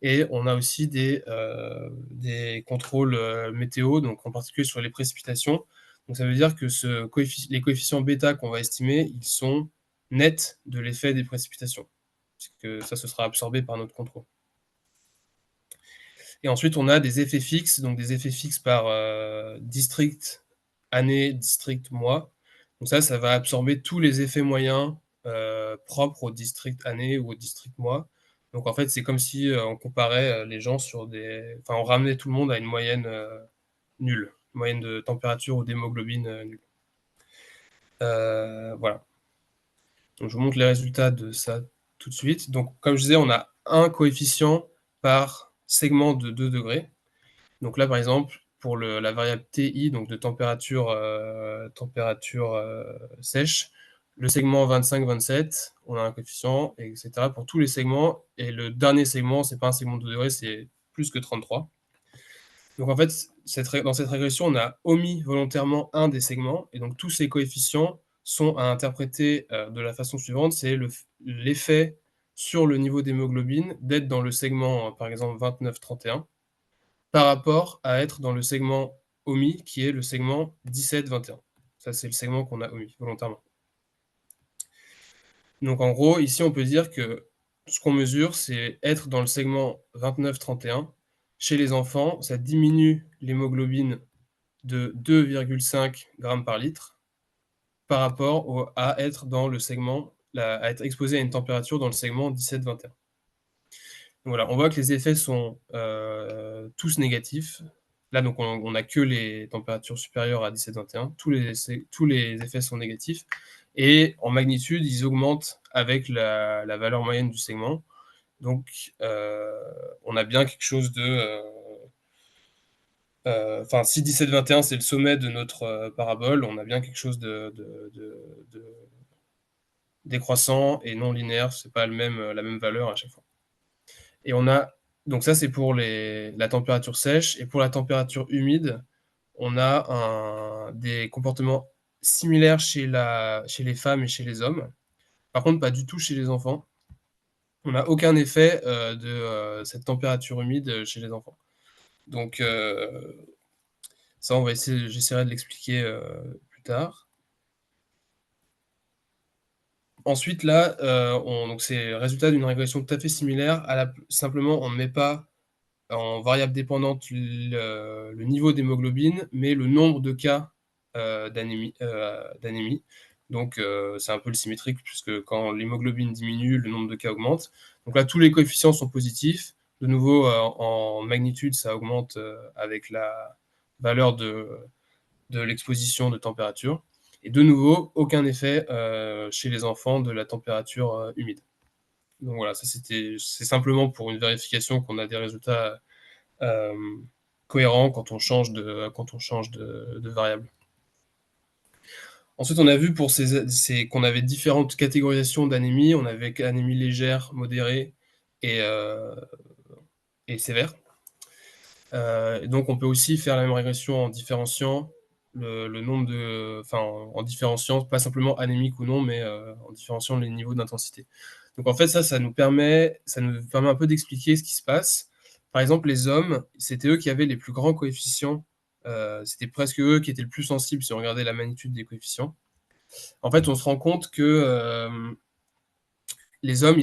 Et on a aussi des contrôles météo, donc en particulier sur les précipitations. Donc ça veut dire que les coefficients bêta qu'on va estimer, ils sont nets de l'effet des précipitations, puisque ça, ce sera absorbé par notre contrôle. Et ensuite, on a des effets fixes, donc des effets fixes par district année, district mois. Donc ça va absorber tous les effets moyens propres au district année ou au district mois. Donc en fait, c'est comme si on comparait les gens on ramenait tout le monde à une moyenne nulle, une moyenne de température ou d'hémoglobine nulle. Voilà. Donc je vous montre les résultats de ça tout de suite. Donc comme je disais, on a un coefficient par segment de 2 degrés. Donc là, par exemple, pour la variable TI, donc de température sèche, le segment 25-27, on a un coefficient, etc. pour tous les segments. Et le dernier segment, c'est pas un segment de 2 degrés, c'est plus que 33. Donc en fait, dans cette régression, on a omis volontairement un des segments. Et donc tous ces coefficients sont à interpréter de la façon suivante. C'est l'effet sur le niveau d'hémoglobine d'être dans le segment, par exemple, 29-31, par rapport à être dans le segment omis, qui est le segment 17-21. Ça, c'est le segment qu'on a omis volontairement. Donc en gros, ici, on peut dire que ce qu'on mesure, c'est être dans le segment 29-31. Chez les enfants, ça diminue l'hémoglobine de 2,5 grammes par litre par rapport à être dans le segment, à être exposé à une température dans le segment 17-21. Voilà, on voit que les effets sont tous négatifs, Là, donc, on n'a que les températures supérieures à 17-21. Tous les effets sont négatifs. Et en magnitude, ils augmentent avec la valeur moyenne du segment. Donc, on a bien quelque chose de... Enfin, si 17-21, c'est le sommet de notre parabole, on a bien quelque chose de décroissant et non linéaire. C'est pas la même valeur à chaque fois. Et on a... Donc ça, c'est pour la température sèche. Et pour la température humide, on a des comportements similaires chez les femmes et chez les hommes. Par contre, pas du tout chez les enfants. On n'a aucun effet de cette température humide chez les enfants. Donc ça, j'essaierai de l'expliquer plus tard. Ensuite, là, donc c'est le résultat d'une régression tout à fait similaire. Simplement, on ne met pas en variable dépendante le niveau d'hémoglobine, mais le nombre de cas d'anémie. Donc, c'est un peu le symétrique, puisque quand l'hémoglobine diminue, le nombre de cas augmente. Donc là, tous les coefficients sont positifs. De nouveau, en magnitude, ça augmente avec la valeur de l'exposition de température. Et de nouveau, aucun effet chez les enfants de la température humide. Donc voilà, c'est simplement pour une vérification qu'on a des résultats cohérents quand on change de variable. Ensuite, on a vu qu'on avait différentes catégorisations d'anémie. On avait anémie légère, modérée et sévère. Donc, on peut aussi faire la même régression en différenciant le nombre de... Enfin, en différenciant, pas simplement anémique ou non, mais en différenciant les niveaux d'intensité. Donc, en fait, ça nous permet un peu d'expliquer ce qui se passe. Par exemple, les hommes, c'était eux qui avaient les plus grands coefficients. C'était presque eux qui étaient le plus sensibles si on regardait la magnitude des coefficients. En fait, on se rend compte que les hommes,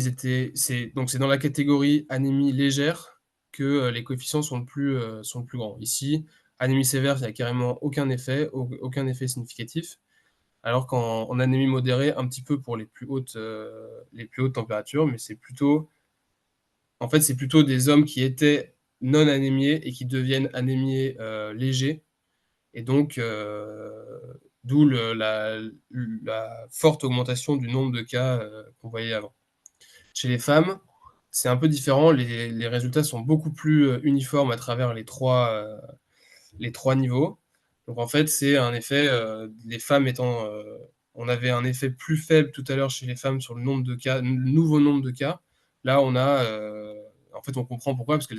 c'est dans la catégorie anémie légère que les coefficients sont le plus grands. Ici, anémie sévère, il n'y a carrément aucun effet significatif, alors qu'en anémie modérée, un petit peu pour les plus hautes températures, mais c'est plutôt des hommes qui étaient non anémiés et qui deviennent anémiés légers, et donc d'où la forte augmentation du nombre de cas qu'on voyait avant. Chez les femmes, c'est un peu différent. Les résultats sont beaucoup plus uniformes à travers les trois niveaux. Donc en fait, c'est un effet, les femmes étant... on avait un effet plus faible tout à l'heure chez les femmes sur le nouveau nombre de cas. Là, on a... en fait, on comprend pourquoi, parce que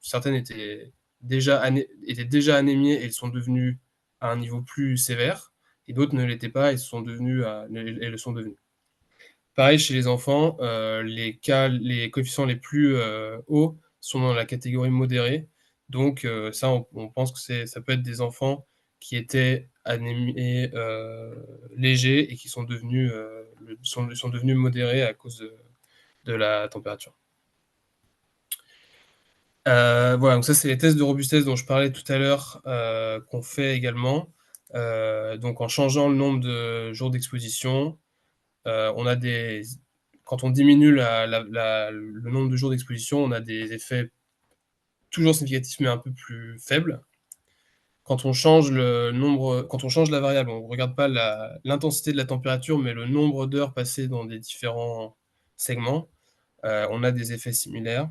certaines étaient déjà anémiées et elles sont devenues à un niveau plus sévère, et d'autres ne l'étaient pas et le sont devenues. Pareil chez les enfants, les coefficients les plus hauts sont dans la catégorie modérée. Donc ça, on pense que ça peut être des enfants qui étaient anémiés légers et qui sont devenus modérés à cause de la température. Voilà, donc ça, c'est les tests de robustesse dont je parlais tout à l'heure, qu'on fait également. Donc en changeant le nombre de jours d'exposition, quand on diminue le nombre de jours d'exposition, on a des effets toujours significatifs, mais un peu plus faibles. Quand on change la variable, on ne regarde pas l'intensité de la température, mais le nombre d'heures passées dans des différents segments, on a des effets similaires.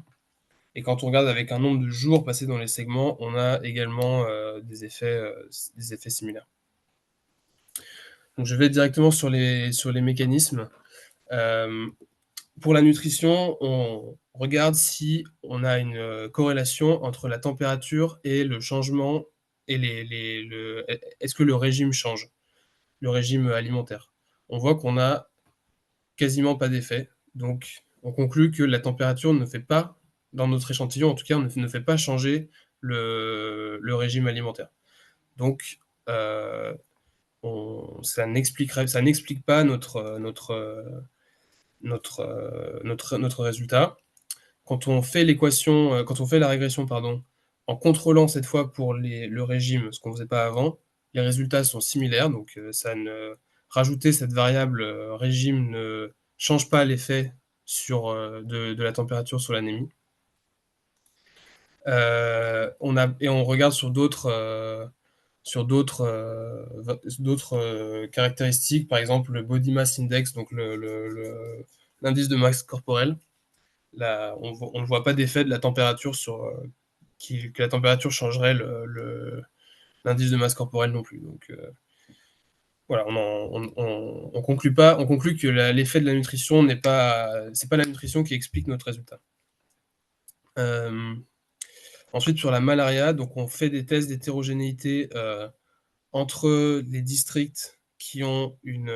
Et quand on regarde avec un nombre de jours passés dans les segments, on a également des effets similaires. Donc je vais directement sur les mécanismes. Pour la nutrition, on regarde si on a une corrélation entre la température et le changement et est-ce que le régime change, le régime alimentaire. On voit qu'on n'a quasiment pas d'effet. Donc, on conclut que la température ne fait pas, dans notre échantillon en tout cas, ne fait pas changer le régime alimentaire. Donc, ça n'explique pas notre résultat. Quand on fait la régression, en contrôlant cette fois pour le régime, ce qu'on ne faisait pas avant, les résultats sont similaires. Donc, rajouter cette variable régime ne change pas l'effet de la température sur l'anémie. On regarde sur d'autres caractéristiques, par exemple le body mass index, donc l'indice de masse corporelle. Là, on ne voit pas d'effet de la température que la température changerait l'indice de masse corporelle non plus. Donc voilà, on conclut que l'effet de la nutrition c'est pas la nutrition qui explique notre résultat. Ensuite, sur la malaria, donc on fait des tests d'hétérogénéité entre les districts qui ont une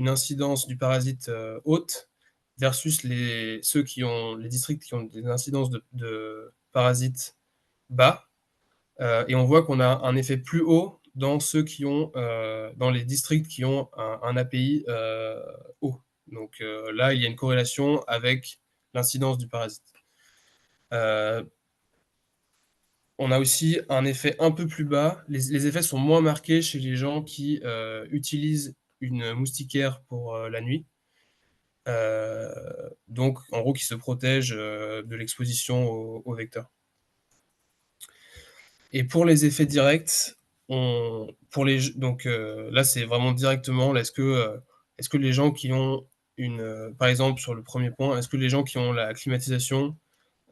incidence du parasite haute versus les districts qui ont des incidences de parasites bas. Et on voit qu'on a un effet plus haut dans dans les districts qui ont un API haut. Donc là, il y a une corrélation avec l'incidence du parasite. On a aussi un effet un peu plus bas. Les effets sont moins marqués chez les gens qui utilisent une moustiquaire pour la nuit. Donc, en gros, qui se protègent de l'exposition au vecteur. Et pour les effets directs, donc là, c'est vraiment directement, est-ce que les gens qui ont par exemple, sur le premier point, est-ce que les gens qui ont la climatisation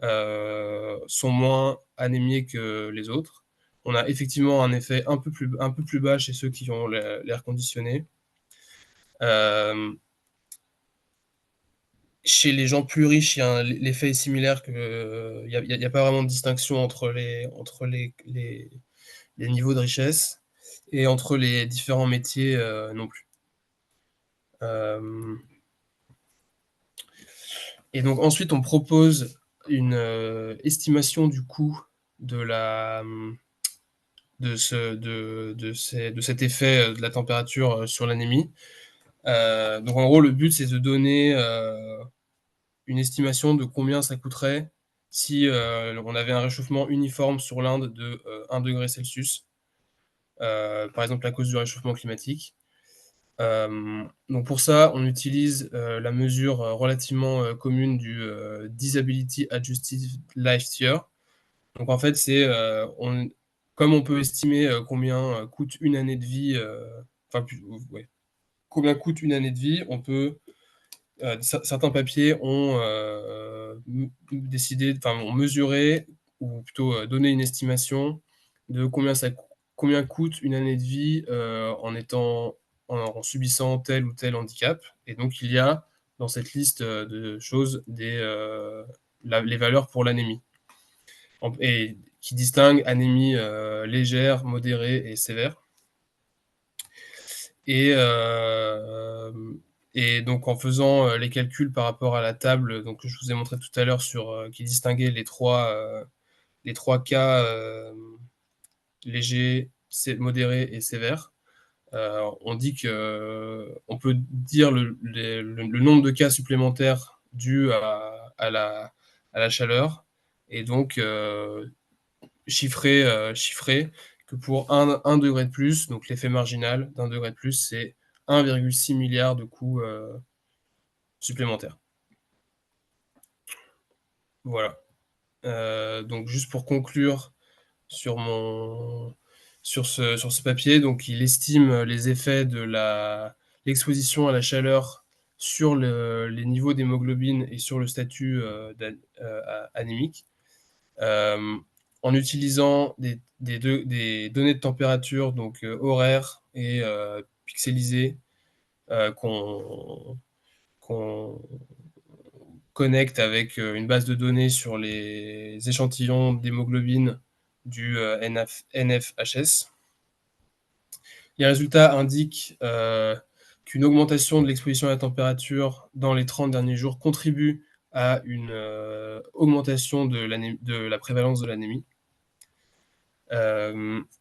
sont moins anémiés que les autres? On a effectivement un effet un peu plus bas chez ceux qui ont l'air conditionné. Chez les gens plus riches, l'effet est similaire, il n'y a pas vraiment de distinction entre les niveaux de richesse et entre les différents métiers non plus. Et donc ensuite, on propose une estimation du coût de cet effet de la température sur l'anémie. Donc en gros, le but, c'est de donner une estimation de combien ça coûterait si on avait un réchauffement uniforme sur l'Inde de 1 degré Celsius, par exemple à cause du réchauffement climatique. Donc pour ça, on utilise la mesure relativement commune du Disability Adjusted Life Year. Donc en fait, comme on peut estimer combien coûte une année de vie, combien coûte une année de vie, on peut certains papiers ont ont mesuré, ou plutôt donné une estimation de combien coûte une année de vie en subissant tel ou tel handicap. Et donc, il y a dans cette liste de choses les valeurs pour l'anémie. Et qui distinguent anémie légère, modérée et sévère. Et donc, en faisant les calculs par rapport à la table donc, que je vous ai montré tout à l'heure qui distinguait les trois cas légers, modérés et sévères, on dit on peut dire le nombre de cas supplémentaires dus à la chaleur, et donc chiffrer que pour 1 degré de plus, donc l'effet marginal d'1 degré de plus, c'est 1,6 milliard de coûts supplémentaires. Voilà. Donc juste pour conclure sur ce papier, donc il estime les effets de l'exposition à la chaleur sur les niveaux d'hémoglobine et sur le statut anémique, en utilisant des données de température, donc horaires et pixelisées, qu'on connecte avec une base de données sur les échantillons d'hémoglobine du NFHS. Les résultats indiquent qu'une augmentation de l'exposition à la température dans les 30 derniers jours contribue à une augmentation de la prévalence de l'anémie.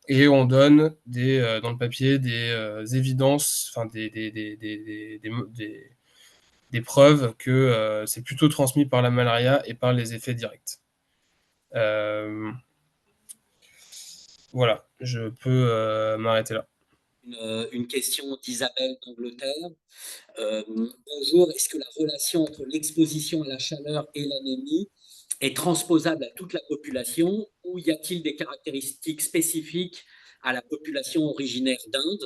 Et on donne dans le papier des évidences, enfin des preuves que c'est plutôt transmis par la malaria et par les effets directs. Voilà, je peux m'arrêter là. Une question d'Isabelle d'Angleterre. Bonjour, est-ce que la relation entre l'exposition à la chaleur et l'anémie est transposable à toute la population ou y a-t-il des caractéristiques spécifiques à la population originaire d'Inde?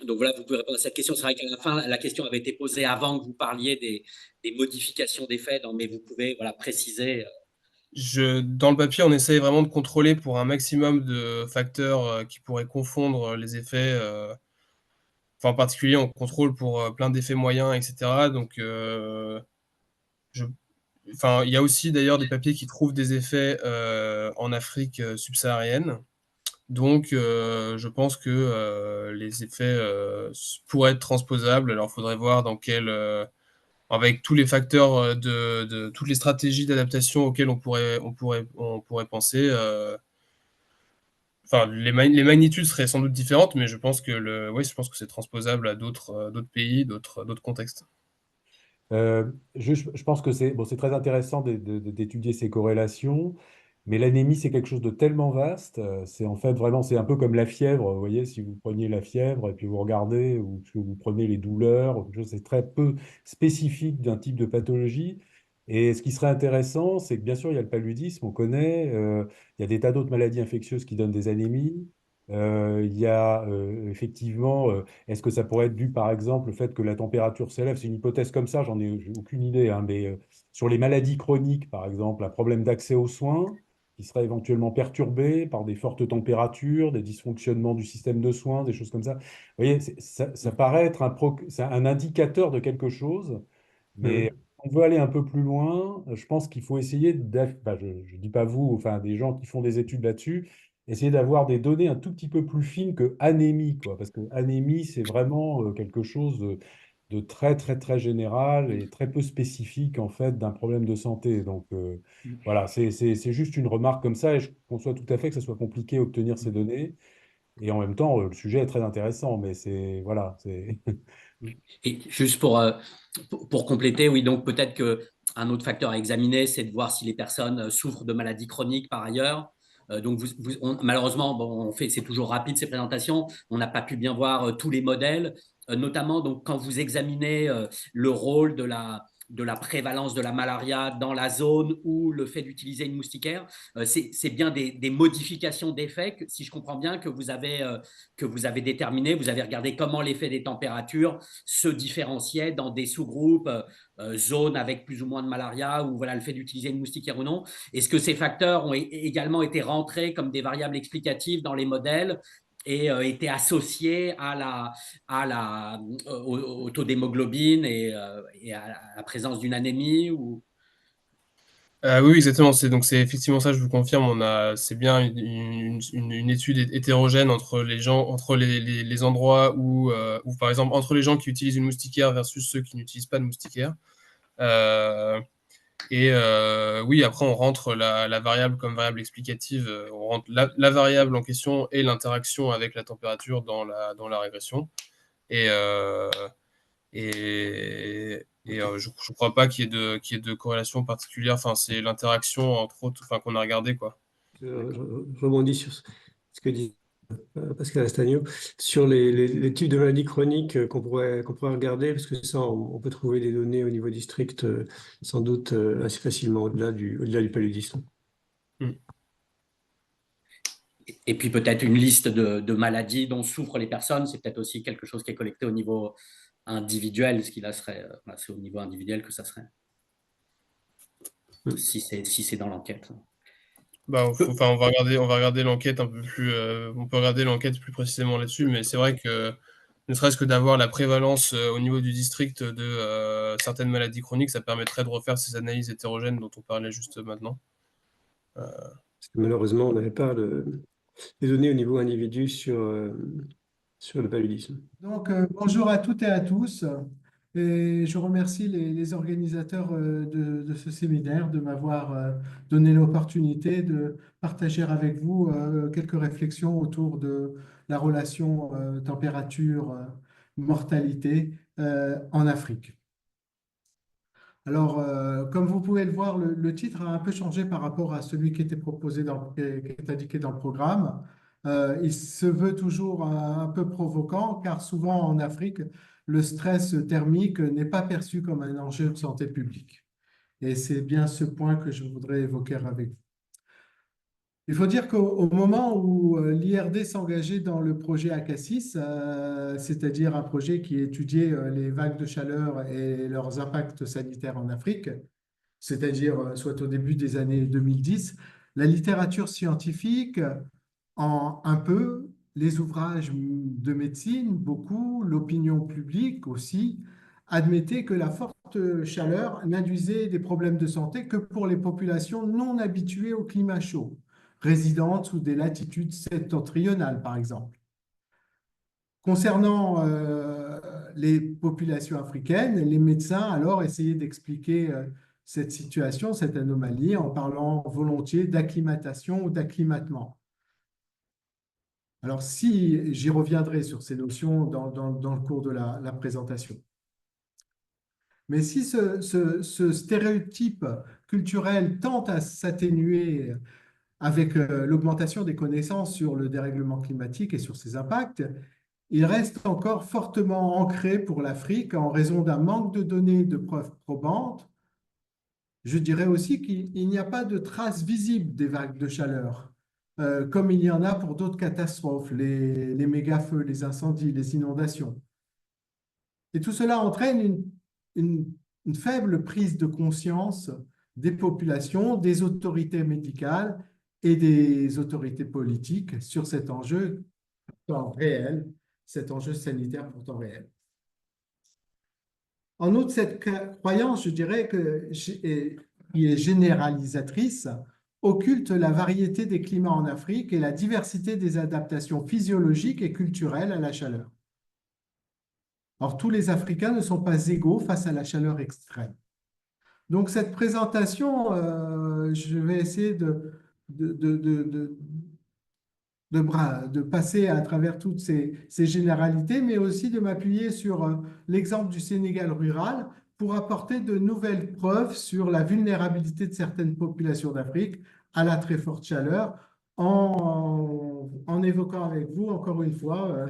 Donc voilà, vous pouvez répondre à cette question. C'est vrai qu'à la fin, la question avait été posée avant que vous parliez des modifications des faits, mais vous pouvez voilà, préciser. Dans le papier, on essaye vraiment de contrôler pour un maximum de facteurs qui pourraient confondre les effets. Enfin, en particulier, on contrôle pour plein d'effets moyens, etc. Donc, je enfin, il y a aussi d'ailleurs des papiers qui trouvent des effets en Afrique subsaharienne. Donc, je pense que les effets pourraient être transposables. Alors, il faudrait voir dans quel, avec tous les facteurs de toutes les stratégies d'adaptation auxquelles on pourrait penser. Enfin, les magnitudes seraient sans doute différentes, mais je pense que oui, je pense que c'est transposable à d'autres pays, d'autres contextes. Je pense que c'est bon, c'est très intéressant d'étudier ces corrélations, mais l'anémie, c'est quelque chose de tellement vaste. C'est en fait vraiment, c'est un peu comme la fièvre. Vous voyez, si vous preniez la fièvre et puis vous regardez, ou que vous prenez les douleurs, ou quelque chose, c'est très peu spécifique d'un type de pathologie. Et ce qui serait intéressant, c'est que bien sûr, il y a le paludisme, on connaît, il y a des tas d'autres maladies infectieuses qui donnent des anémies. Il y a effectivement est-ce que ça pourrait être dû, par exemple, au fait que la température s'élève? C'est une hypothèse comme ça, j'ai aucune idée, hein, mais sur les maladies chroniques, par exemple, un problème d'accès aux soins qui serait éventuellement perturbé par des fortes températures, des dysfonctionnements du système de soins, des choses comme ça. Vous voyez, ça paraît être c'est un indicateur de quelque chose, mais Mhm. on veut aller un peu plus loin. Je pense qu'il faut essayer je ne dis pas vous, enfin des gens qui font des études là-dessus, essayer d'avoir des données un tout petit peu plus fines que anémie, quoi, parce que anémie, c'est vraiment quelque chose de très, très, très général et très peu spécifique, en fait, d'un problème de santé. Donc, voilà, c'est juste une remarque comme ça, et je conçois tout à fait que ce soit compliqué d'obtenir ces données. Et en même temps, le sujet est très intéressant, mais voilà, c'est. Et juste pour compléter, oui, donc peut-être qu'un autre facteur à examiner, c'est de voir si les personnes souffrent de maladies chroniques par ailleurs. Donc, malheureusement, bon, c'est toujours rapide ces présentations. On n'a pas pu bien voir tous les modèles, notamment donc quand vous examinez le rôle de la prévalence de la malaria dans la zone ou le fait d'utiliser une moustiquaire, c'est bien des modifications d'effets, si je comprends bien, que vous avez déterminé. Vous avez regardé comment l'effet des températures se différenciaient dans des sous-groupes, zones avec plus ou moins de malaria, ou voilà, le fait d'utiliser une moustiquaire ou non. Est-ce que ces facteurs ont également été rentrés comme des variables explicatives dans les modèles et étaient associés au taux d'hémoglobine et à la présence d'une anémie ou... Oui, oui, exactement. C'est effectivement ça, je vous confirme. C'est bien une étude hétérogène entre les gens, entre les endroits où, par exemple, entre les gens qui utilisent une moustiquaire versus ceux qui n'utilisent pas de moustiquaire. Oui, après, on rentre la variable comme variable explicative. On rentre la variable en question et l'interaction avec la température dans la régression. Et, euh, je ne crois pas qu'il y ait de corrélation particulière. Enfin, c'est l'interaction, entre autres, enfin, qu'on a regardé, quoi. Je rebondis sur ce que dit Pascal Astagno, sur les types de maladies chroniques qu'on pourrait regarder, parce que ça, on peut trouver des données au niveau district, sans doute assez facilement, au-delà du paludisme. Mm. Et puis peut-être une liste de maladies dont souffrent les personnes. C'est peut-être aussi quelque chose qui est collecté au niveau individuel, ce qui là serait, c'est au niveau individuel que ça serait, Mm. si c'est dans l'enquête. Bah, enfin, on va regarder l'enquête un peu plus. On peut regarder l'enquête plus précisément là-dessus, mais c'est vrai que ne serait-ce que d'avoir la prévalence au niveau du district de certaines maladies chroniques, ça permettrait de refaire ces analyses hétérogènes dont on parlait juste maintenant. Parce que malheureusement, on n'avait pas les données au niveau individu sur le paludisme. Donc, bonjour à toutes et à tous. Et je remercie les organisateurs de ce séminaire de m'avoir donné l'opportunité de partager avec vous quelques réflexions autour de la relation température-mortalité en Afrique. Alors, comme vous pouvez le voir, le titre a un peu changé par rapport à celui qui était proposé qui est indiqué dans le programme. Il se veut toujours un peu provoquant, car souvent en Afrique, le stress thermique n'est pas perçu comme un enjeu de santé publique. Et c'est bien ce point que je voudrais évoquer avec vous. Il faut dire qu'au moment où l'IRD s'engageait dans le projet ACASIS, c'est-à-dire un projet qui étudiait les vagues de chaleur et leurs impacts sanitaires en Afrique, c'est-à-dire soit au début des années 2010, la littérature scientifique, en un peu, les ouvrages de médecine, beaucoup, l'opinion publique aussi, admettaient que la forte chaleur n'induisait des problèmes de santé que pour les populations non habituées au climat chaud, résidentes sous des latitudes septentrionales, par exemple. Concernant les populations africaines, les médecins alors essayaient d'expliquer cette situation, cette anomalie, en parlant volontiers d'acclimatation ou d'acclimatement. Alors, si j'y reviendrai sur ces notions dans le cours de la présentation. Mais si ce stéréotype culturel tente à s'atténuer avec l'augmentation des connaissances sur le dérèglement climatique et sur ses impacts, il reste encore fortement ancré pour l'Afrique en raison d'un manque de données de preuves probantes. Je dirais aussi qu'il n'y a pas de traces visibles des vagues de chaleur, comme il y en a pour d'autres catastrophes, les méga-feux, les incendies, les inondations. Et tout cela entraîne une faible prise de conscience des populations, des autorités médicales et des autorités politiques sur cet enjeu pourtant réel, cet enjeu sanitaire pourtant réel. En outre, cette croyance, je dirais, qui est généralisatrice, occulte la variété des climats en Afrique et la diversité des adaptations physiologiques et culturelles à la chaleur. Or, tous les Africains ne sont pas égaux face à la chaleur extrême. Donc, cette présentation, je vais essayer de passer à travers toutes ces généralités, mais aussi de m'appuyer sur l'exemple du Sénégal rural pour apporter de nouvelles preuves sur la vulnérabilité de certaines populations d'Afrique à la très forte chaleur, en évoquant avec vous, encore une fois,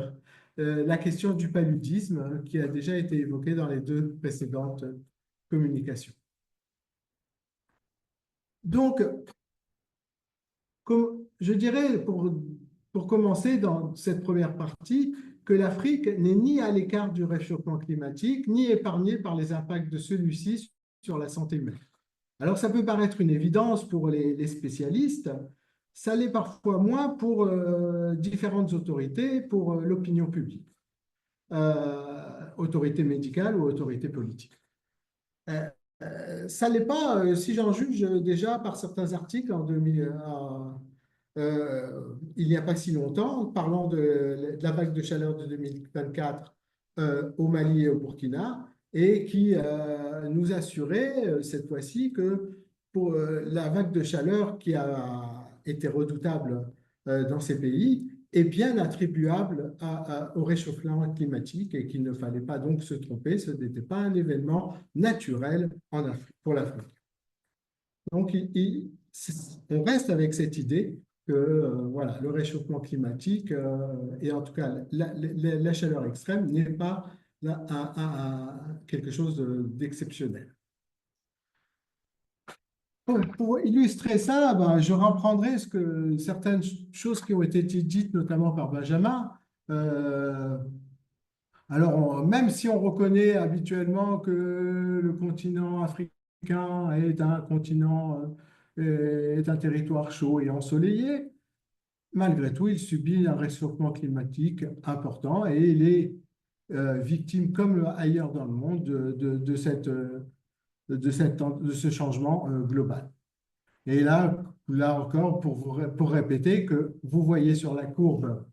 la question du paludisme qui a déjà été évoquée dans les deux précédentes communications. Donc, je dirais, pour commencer dans cette première partie, que l'Afrique n'est ni à l'écart du réchauffement climatique, ni épargnée par les impacts de celui-ci sur la santé humaine. Alors, ça peut paraître une évidence pour les spécialistes, ça l'est parfois moins pour différentes autorités, pour l'opinion publique, autorités médicales ou autorités politiques. Ça ne l'est pas, si j'en juge déjà par certains articles il n'y a pas si longtemps, parlant de la vague de chaleur de 2024 au Mali et au Burkina, et qui nous assurait cette fois-ci que pour la vague de chaleur qui a été redoutable dans ces pays est bien attribuable au réchauffement climatique et qu'il ne fallait pas donc se tromper, ce n'était pas un événement naturel en Afrique, pour l'Afrique. Donc, on reste avec cette idée que voilà, le réchauffement climatique et en tout cas la chaleur extrême n'est pas quelque chose d'exceptionnel. Pour illustrer ça, je reprendrai certaines choses qui ont été dites notamment par Benjamin. Alors, même si on reconnaît habituellement que le continent africain est un continent, est un territoire chaud et ensoleillé, malgré tout, il subit un réchauffement climatique important et il est victime, comme ailleurs dans le monde, de ce changement global. Et là encore, pour répéter que vous voyez sur la courbe,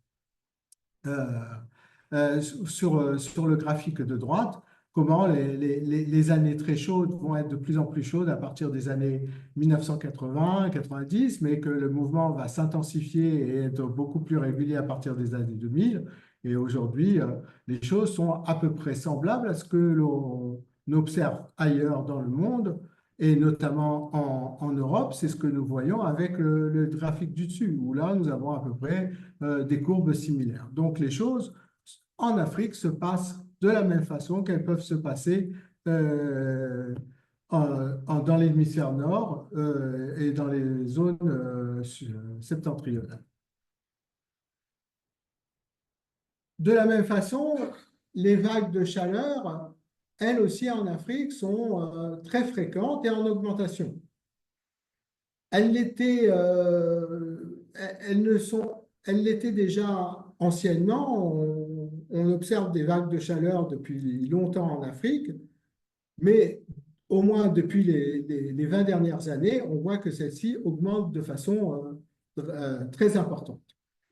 sur le graphique de droite, comment les années très chaudes vont être de plus en plus chaudes à partir des années 1980-90, mais que le mouvement va s'intensifier et être beaucoup plus régulier à partir des années 2000. Et aujourd'hui, les choses sont à peu près semblables à ce que l'on observe ailleurs dans le monde, et notamment en Europe. C'est ce que nous voyons avec le graphique du dessus, où là, nous avons à peu près des courbes similaires. Donc, les choses en Afrique se passent de la même façon qu'elles peuvent se passer en dans l'hémisphère nord et dans les zones septentrionales. De la même façon, les vagues de chaleur, elles aussi en Afrique, sont très fréquentes et en augmentation. Elles l'étaient déjà anciennement. On observe des vagues de chaleur depuis longtemps en Afrique, mais au moins depuis les 20 dernières années, on voit que celles-ci augmentent de façon très importante.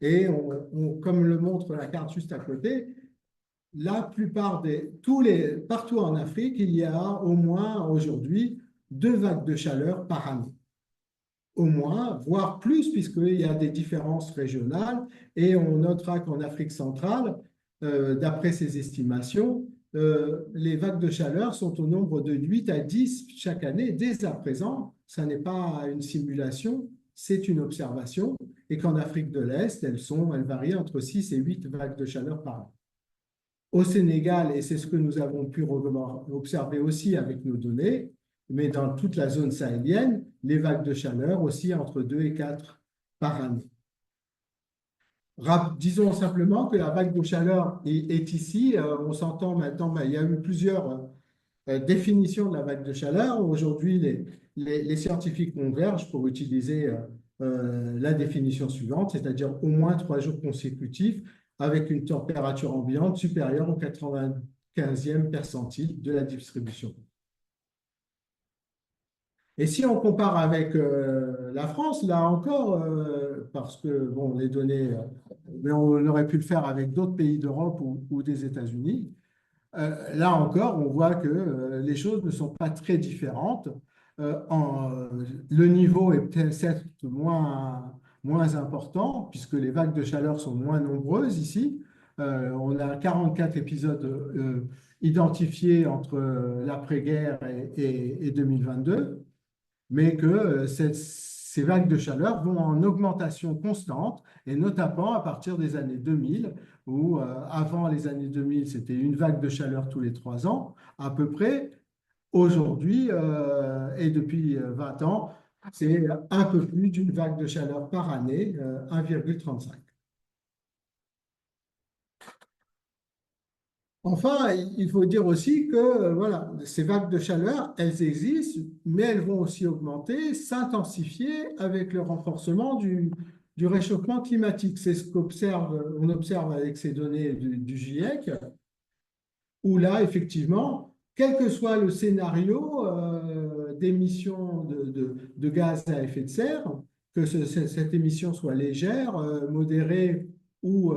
Et comme le montre la carte juste à côté, la plupart partout en Afrique, il y a au moins aujourd'hui 2 vagues de chaleur par année. Au moins, voire plus, puisqu'il y a des différences régionales. Et on notera qu'en Afrique centrale, d'après ces estimations, les vagues de chaleur sont au nombre de 8 à 10 chaque année, dès à présent. Ça n'est pas une simulation, c'est une observation. Et qu'en Afrique de l'Est, elles varient entre 6 et 8 vagues de chaleur par an. Au Sénégal, et c'est ce que nous avons pu observer aussi avec nos données, mais dans toute la zone sahélienne, les vagues de chaleur aussi entre 2 et 4 par année. Disons simplement que la vague de chaleur est ici. On s'entend maintenant, il y a eu plusieurs définitions de la vague de chaleur. Aujourd'hui, les scientifiques convergent pour utiliser la définition suivante, c'est-à-dire au moins 3 jours consécutifs avec une température ambiante supérieure au 95e percentile de la distribution. Et si on compare avec la France, là encore, parce que bon, les données, mais on aurait pu le faire avec d'autres pays d'Europe ou des États-Unis, là encore, on voit que les choses ne sont pas très différentes. Le niveau est peut-être certes moins important, puisque les vagues de chaleur sont moins nombreuses ici. On a 44 épisodes identifiés entre l'après-guerre et 2022. Mais que ces vagues de chaleur vont en augmentation constante, et notamment à partir des années 2000, où avant les années 2000, c'était une vague de chaleur tous les 3 ans, à peu près. Aujourd'hui, et depuis 20 ans, c'est un peu plus d'une vague de chaleur par année, 1,35. Enfin, il faut dire aussi que voilà, ces vagues de chaleur, elles existent, mais elles vont aussi augmenter, s'intensifier avec le renforcement du réchauffement climatique. C'est ce qu'on observe avec ces données du GIEC, où là, effectivement, quel que soit le scénario d'émissions de gaz à effet de serre, que cette émission soit légère, modérée ou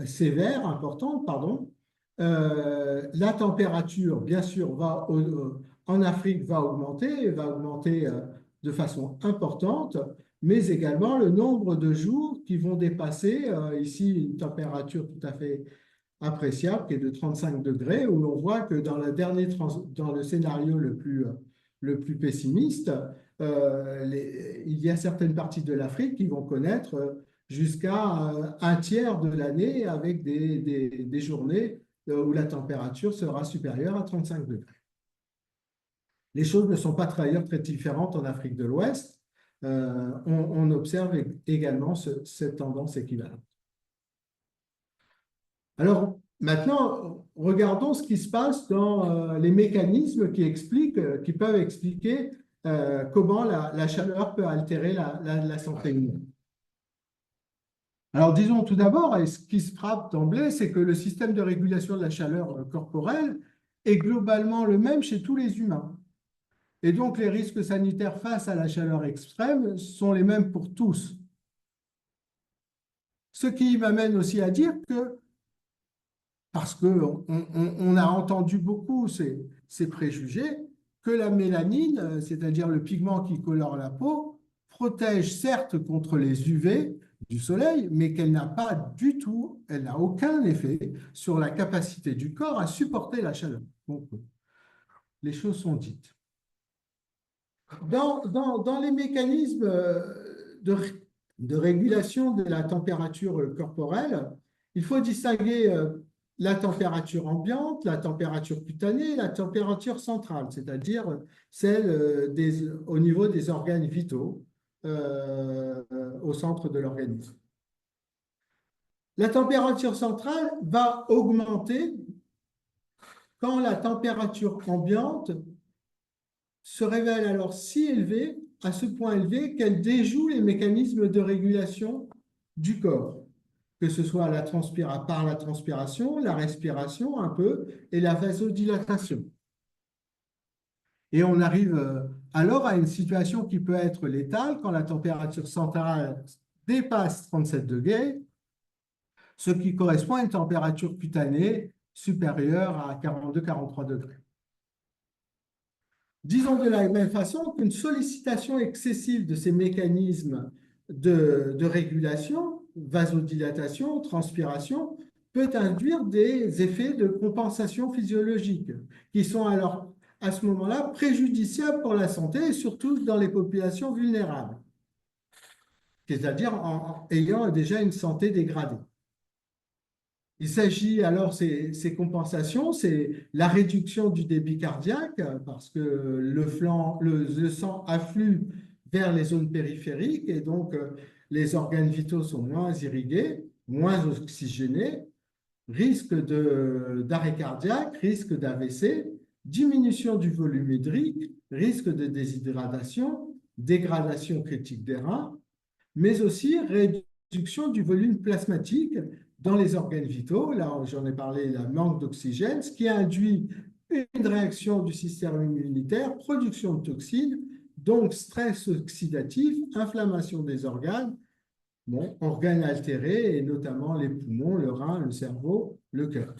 sévère, importante, pardon, la température, bien sûr, en Afrique va augmenter de façon importante, mais également le nombre de jours qui vont dépasser, ici, une température tout à fait appréciable, qui est de 35 degrés, où l'on voit que dans le scénario le plus pessimiste, il y a certaines parties de l'Afrique qui vont connaître jusqu'à un tiers de l'année avec des journées où la température sera supérieure à 35 degrés. Les choses ne sont pas d'ailleurs très différentes en Afrique de l'Ouest. On observe également cette tendance équivalente. Alors, maintenant, regardons ce qui se passe dans les mécanismes qui peuvent expliquer comment la chaleur peut altérer la santé humaine. Alors, disons tout d'abord, et ce qui se frappe d'emblée, c'est que le système de régulation de la chaleur corporelle est globalement le même chez tous les humains. Et donc, les risques sanitaires face à la chaleur extrême sont les mêmes pour tous. Ce qui m'amène aussi à dire que, parce qu'on a entendu beaucoup ces préjugés, que la mélanine, c'est-à-dire le pigment qui colore la peau, protège certes contre les UV du soleil, mais qu'elle n'a pas du tout, elle n'a aucun effet sur la capacité du corps à supporter la chaleur. Donc, les choses sont dites. Dans les mécanismes de régulation de la température corporelle, il faut distinguer la température ambiante, la température cutanée, la température centrale, c'est-à-dire celle au niveau des organes vitaux au centre de l'organisme. La température centrale va augmenter quand la température ambiante se révèle alors si élevée, à ce point élevé, qu'elle déjoue les mécanismes de régulation du corps, que ce soit par la transpiration, la respiration un peu, et la vasodilatation. Et on arrive alors à une situation qui peut être létale quand la température centrale dépasse 37 degrés, ce qui correspond à une température cutanée supérieure à 42-43 degrés. Disons de la même façon qu'une sollicitation excessive de ces mécanismes de régulation, vasodilatation, transpiration, peut induire des effets de compensation physiologique qui sont alors à ce moment-là préjudiciables pour la santé et surtout dans les populations vulnérables, c'est-à-dire en ayant déjà une santé dégradée. Il s'agit alors, ces compensations, c'est la réduction du débit cardiaque parce que le sang afflue vers les zones périphériques et donc les organes vitaux sont moins irrigués, moins oxygénés, risque d'arrêt cardiaque, risque d'AVC, diminution du volume hydrique, risque de déshydratation, dégradation critique des reins, mais aussi réduction du volume plasmatique dans les organes vitaux. Là, j'en ai parlé, le manque d'oxygène, ce qui induit une réaction du système immunitaire, production de toxines, donc stress oxydatif, inflammation des organes, organes altérés, et notamment les poumons, le rein, le cerveau, le cœur.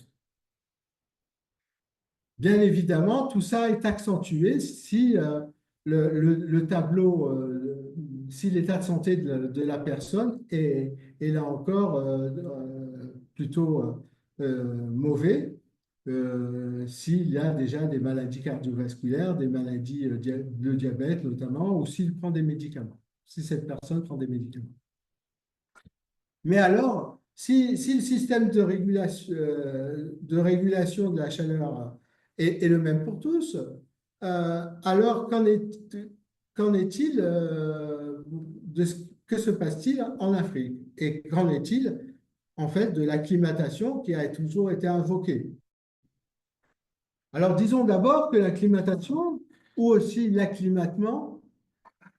Bien évidemment, tout ça est accentué si le tableau, si l'état de santé de la personne est là encore plutôt mauvais, s'il y a déjà des maladies cardiovasculaires, des maladies de diabète notamment, ou s'il prend des médicaments, si cette personne prend des médicaments. Mais alors, si le système de régulation de la chaleur est le même pour tous, alors qu'en est-il que se passe-t-il en Afrique? Et qu'en est-il en fait de l'acclimatation qui a toujours été invoquée? Alors disons d'abord que l'acclimatation ou aussi l'acclimatement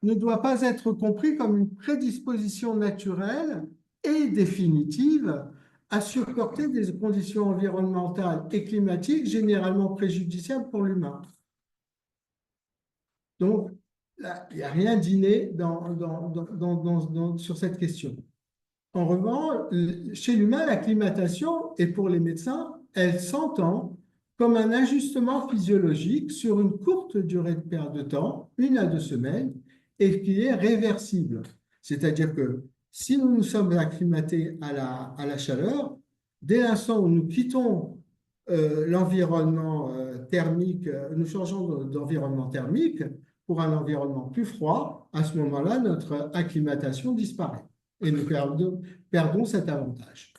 ne doit pas être compris comme une prédisposition naturelle et définitive à supporter des conditions environnementales et climatiques généralement préjudiciables pour l'humain. Donc, il n'y a rien d'inné sur cette question. En revanche, chez l'humain, l'acclimatation, et pour les médecins, elle s'entend comme un ajustement physiologique sur une courte durée de perte de temps, 1 à 2 semaines, et qui est réversible. C'est-à-dire que si nous nous sommes acclimatés à la chaleur, dès l'instant où nous quittons l'environnement thermique, nous changeons d'environnement thermique pour un environnement plus froid, à ce moment-là, notre acclimatation disparaît et nous perdons cet avantage.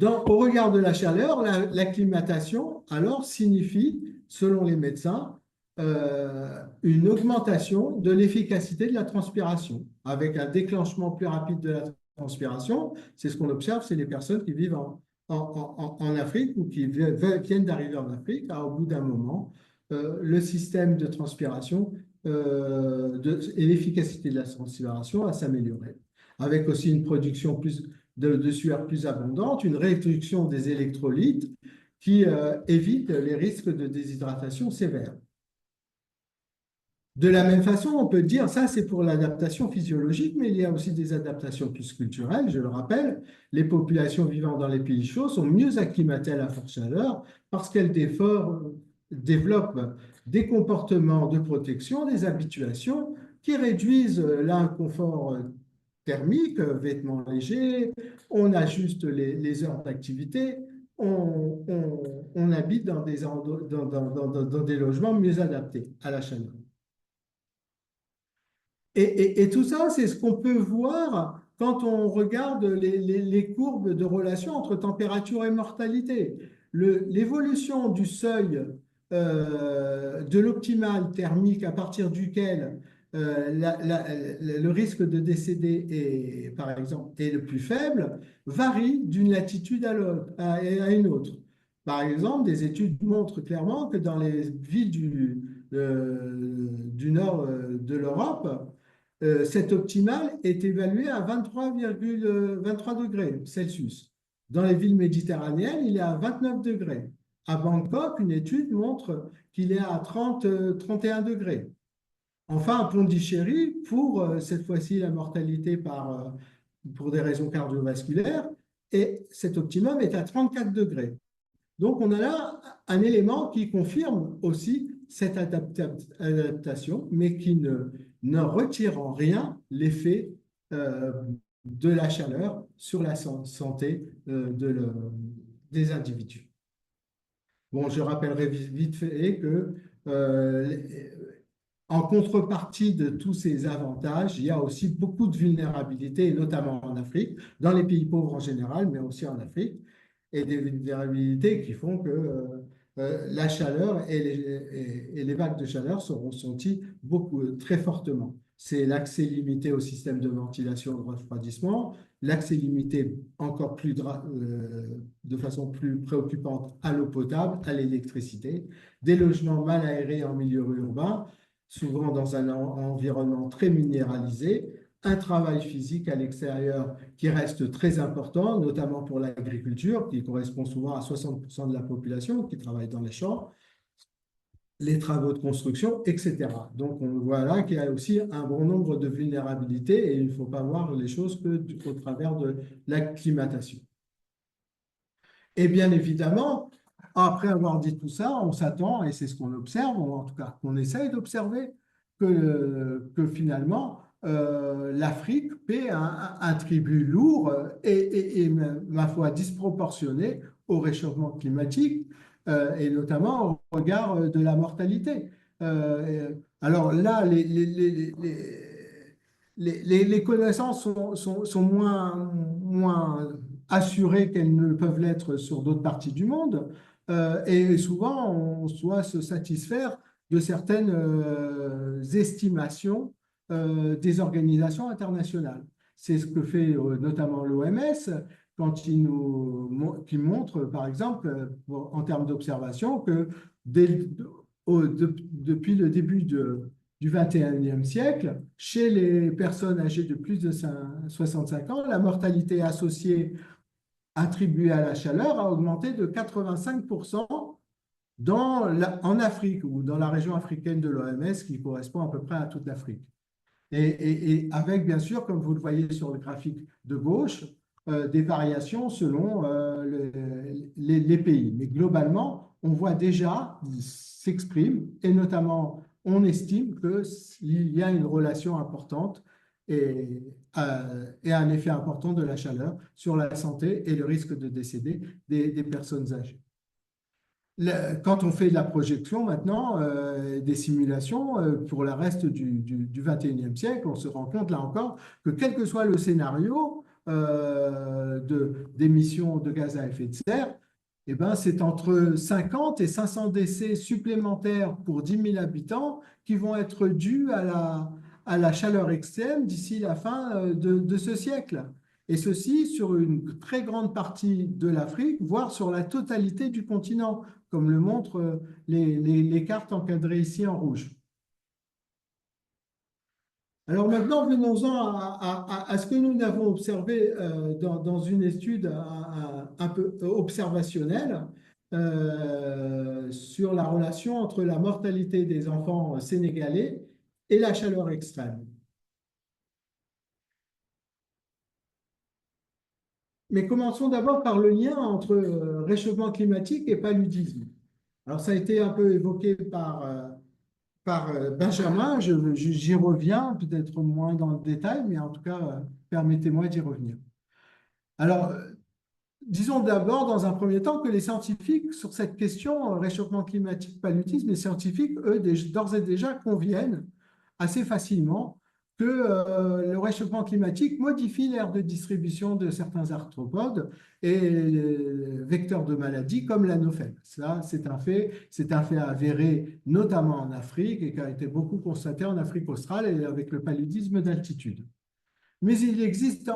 Au regard de la chaleur, l'acclimatation, alors, signifie, selon les médecins, une augmentation de l'efficacité de la transpiration, avec un déclenchement plus rapide de la transpiration. C'est ce qu'on observe, c'est les personnes qui vivent en Afrique ou qui viennent d'arriver en Afrique. Au bout d'un moment, le système de transpiration et l'efficacité de la transpiration va s'améliorer, avec aussi une production de sueur plus abondante, une réduction des électrolytes qui évite les risques de déshydratation sévère. De la même façon, on peut dire, ça c'est pour l'adaptation physiologique, mais il y a aussi des adaptations plus culturelles, je le rappelle. Les populations vivant dans les pays chauds sont mieux acclimatées à la forte chaleur parce qu'elles développent des comportements de protection, des habituations qui réduisent l'inconfort thermique, vêtements légers, on ajuste les heures d'activité, on habite dans des logements mieux adaptés à la chaleur. Et tout ça, c'est ce qu'on peut voir quand on regarde les courbes de relation entre température et mortalité. L'évolution du seuil de l'optimal thermique à partir duquel le risque de décéder est, par exemple, est le plus faible varie d'une latitude à une autre. Par exemple, des études montrent clairement que dans les villes du nord de l'Europe, cet optimal est évalué à 23,23 degrés Celsius. Dans les villes méditerranéennes, il est à 29 degrés. À Bangkok, une étude montre qu'il est à 31 degrés. Enfin, à Pondichéry, pour cette fois-ci la mortalité pour des raisons cardiovasculaires, et cet optimum est à 34 degrés. Donc, on a là un élément qui confirme aussi cette adaptation, mais qui ne retire en rien l'effet de la chaleur sur la santé des individus. Bon, je rappellerai vite fait que en contrepartie de tous ces avantages, il y a aussi beaucoup de vulnérabilités, notamment en Afrique, dans les pays pauvres en général, mais aussi en Afrique, et des vulnérabilités qui font que la chaleur et les vagues de chaleur seront senties très fortement. C'est l'accès limité au système de ventilation et de refroidissement, l'accès limité encore plus de façon plus préoccupante à l'eau potable, à l'électricité, des logements mal aérés en milieu urbain, souvent dans un environnement très minéralisé, un travail physique à l'extérieur qui reste très important, notamment pour l'agriculture, qui correspond souvent à 60% de la population qui travaille dans les champs, les travaux de construction, etc. Donc, on voit là qu'il y a aussi un bon nombre de vulnérabilités et il ne faut pas voir les choses qu'au travers de l'acclimatation. Et bien évidemment, après avoir dit tout ça, on s'attend, et c'est ce qu'on observe, ou en tout cas qu'on essaye d'observer, que finalement, l'Afrique paie un tribut lourd et, ma foi, disproportionné au réchauffement climatique, et notamment au regard de la mortalité. Alors là, les connaissances sont moins assurées qu'elles ne peuvent l'être sur d'autres parties du monde, et souvent on doit se satisfaire de certaines estimations des organisations internationales. C'est ce que fait notamment l'OMS quand qui montre, par exemple, en termes d'observation, que depuis le début du 21e siècle, chez les personnes âgées de plus de 65 ans, la mortalité associée attribuée à la chaleur a augmenté de 85% en Afrique ou dans la région africaine de l'OMS qui correspond à peu près à toute l'Afrique. Et avec, bien sûr, comme vous le voyez sur le graphique de gauche, des variations selon les pays. Mais globalement, on voit déjà s'exprime, et notamment, on estime qu'il y a une relation importante et un effet important de la chaleur sur la santé et le risque de décéder des personnes âgées. Quand on fait de la projection maintenant, des simulations pour le reste du 21e siècle, on se rend compte là encore que quel que soit le scénario d'émissions de gaz à effet de serre, eh ben, c'est entre 50 et 500 décès supplémentaires pour 10 000 habitants qui vont être dus à la chaleur extrême d'ici la fin de ce siècle. Et ceci sur une très grande partie de l'Afrique, voire sur la totalité du continent, comme le montrent les cartes encadrées ici en rouge. Alors maintenant, venons-en à ce que nous avons observé dans une étude un peu observationnelle sur la relation entre la mortalité des enfants sénégalais et la chaleur extrême. Mais commençons d'abord par le lien entre réchauffement climatique et paludisme. Alors, ça a été un peu évoqué par Benjamin, j'y reviens, peut-être moins dans le détail, mais en tout cas, permettez-moi d'y revenir. Alors, disons d'abord, dans un premier temps, que les scientifiques, sur cette question, réchauffement climatique, paludisme, les scientifiques, eux, d'ores et déjà conviennent assez facilement que le réchauffement climatique modifie l'aire de distribution de certains arthropodes et vecteurs de maladies comme l'anophèle. Ça, c'est un fait avéré notamment en Afrique et qui a été beaucoup constaté en Afrique australe et avec le paludisme d'altitude. Mais il existe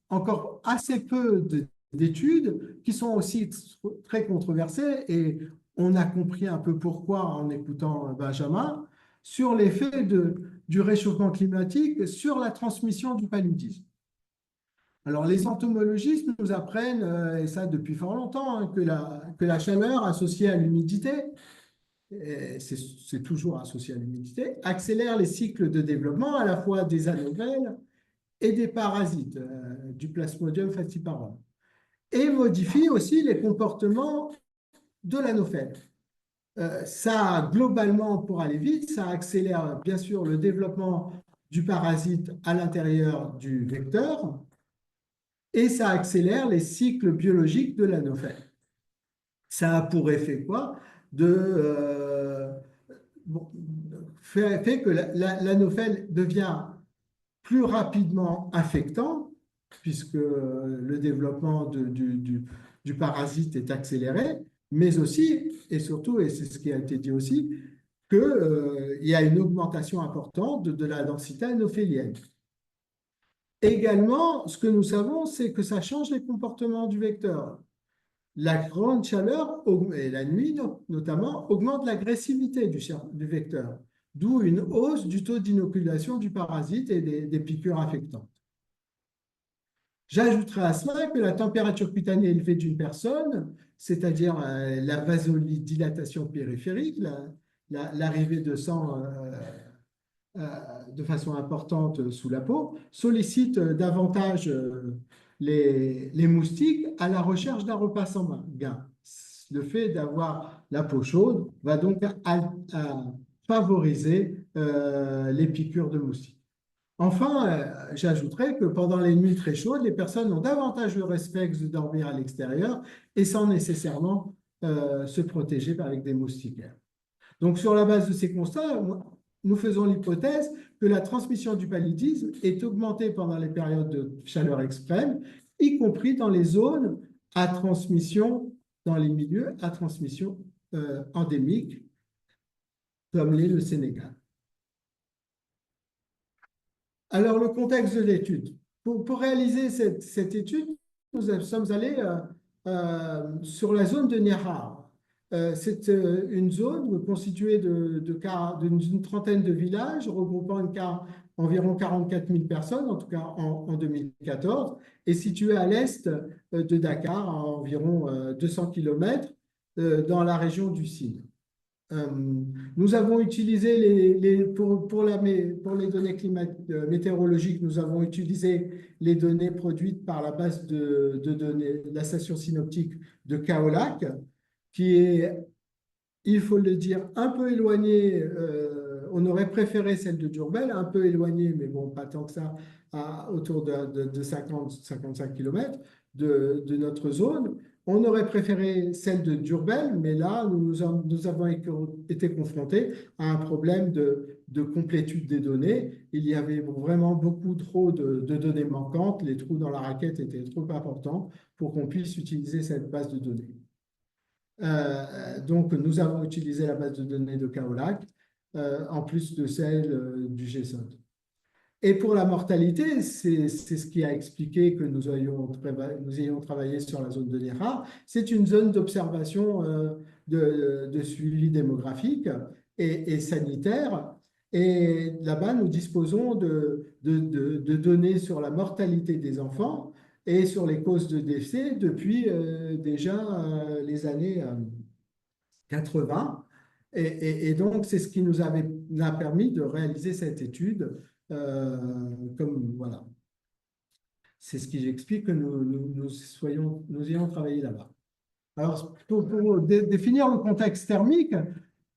encore assez peu d'études qui sont aussi très controversées et on a compris un peu pourquoi en écoutant Benjamin sur l'effet du réchauffement climatique sur la transmission du paludisme. Alors, les entomologistes nous apprennent, et ça depuis fort longtemps, hein, que la chaleur associée à l'humidité, c'est toujours associé à l'humidité, accélère les cycles de développement à la fois des anophèles et des parasites, du Plasmodium falciparum, et modifie aussi les comportements de l'anophèle. Ça, globalement, pour aller vite, ça accélère bien sûr le développement du parasite à l'intérieur du vecteur et ça accélère les cycles biologiques de l'anophèle. Ça a pour effet quoi? Fait que l'anophèle devient plus rapidement infectant puisque le développement du parasite est accéléré, mais aussi, et surtout, et c'est ce qui a été dit aussi, qu'il y a une augmentation importante de la densité anophélienne. Également, ce que nous savons, c'est que ça change les comportements du vecteur. La grande chaleur, et la nuit notamment, augmente l'agressivité du vecteur, d'où une hausse du taux d'inoculation du parasite et des piqûres infectantes. J'ajouterai à cela que la température cutanée élevée d'une personne, c'est-à-dire la vasodilatation périphérique, l'arrivée de sang de façon importante sous la peau, sollicite davantage les moustiques à la recherche d'un repas sanguin. Le fait d'avoir la peau chaude va donc favoriser les piqûres de moustiques. Enfin, j'ajouterais que pendant les nuits très chaudes, les personnes ont davantage le réflexe de dormir à l'extérieur et sans nécessairement se protéger avec des moustiquaires. Donc, sur la base de ces constats, nous faisons l'hypothèse que la transmission du paludisme est augmentée pendant les périodes de chaleur extrême, y compris dans les zones à transmission, dans les milieux à transmission endémique, comme l'est le Sénégal. Alors, le contexte de l'étude. Pour réaliser cette étude, nous sommes allés sur la zone de Niara. C'est une zone constituée d'une trentaine de villages regroupant environ 44 000 personnes, en tout cas en 2014, et située à l'est de Dakar, à environ 200 km dans la région du Sine. Nous avons utilisé pour les données météorologiques, nous avons utilisé les données produites par la base de données de la station synoptique de Kaolack, qui est, il faut le dire, un peu éloignée. On aurait préféré celle de Diourbel, un peu éloignée, mais bon, pas tant que ça, autour de 50-55 km de notre zone. On aurait préféré celle de Diourbel, mais là, nous avons été confrontés à un problème de complétude des données. Il y avait vraiment beaucoup trop de données manquantes. Les trous dans la raquette étaient trop importants pour qu'on puisse utiliser cette base de données. Donc, nous avons utilisé la base de données de Kaolack, en plus de celle du GESOD. Et pour la mortalité, c'est ce qui a expliqué que nous ayons travaillé sur la zone de Nera. C'est une zone d'observation de suivi démographique et sanitaire. Et là-bas, nous disposons de données sur la mortalité des enfants et sur les causes de décès depuis déjà les années 80. Et donc, c'est ce qui nous a permis de réaliser cette étude. Voilà. C'est ce qui j'explique que nous ayons travaillé là-bas. Alors, pour définir le contexte thermique,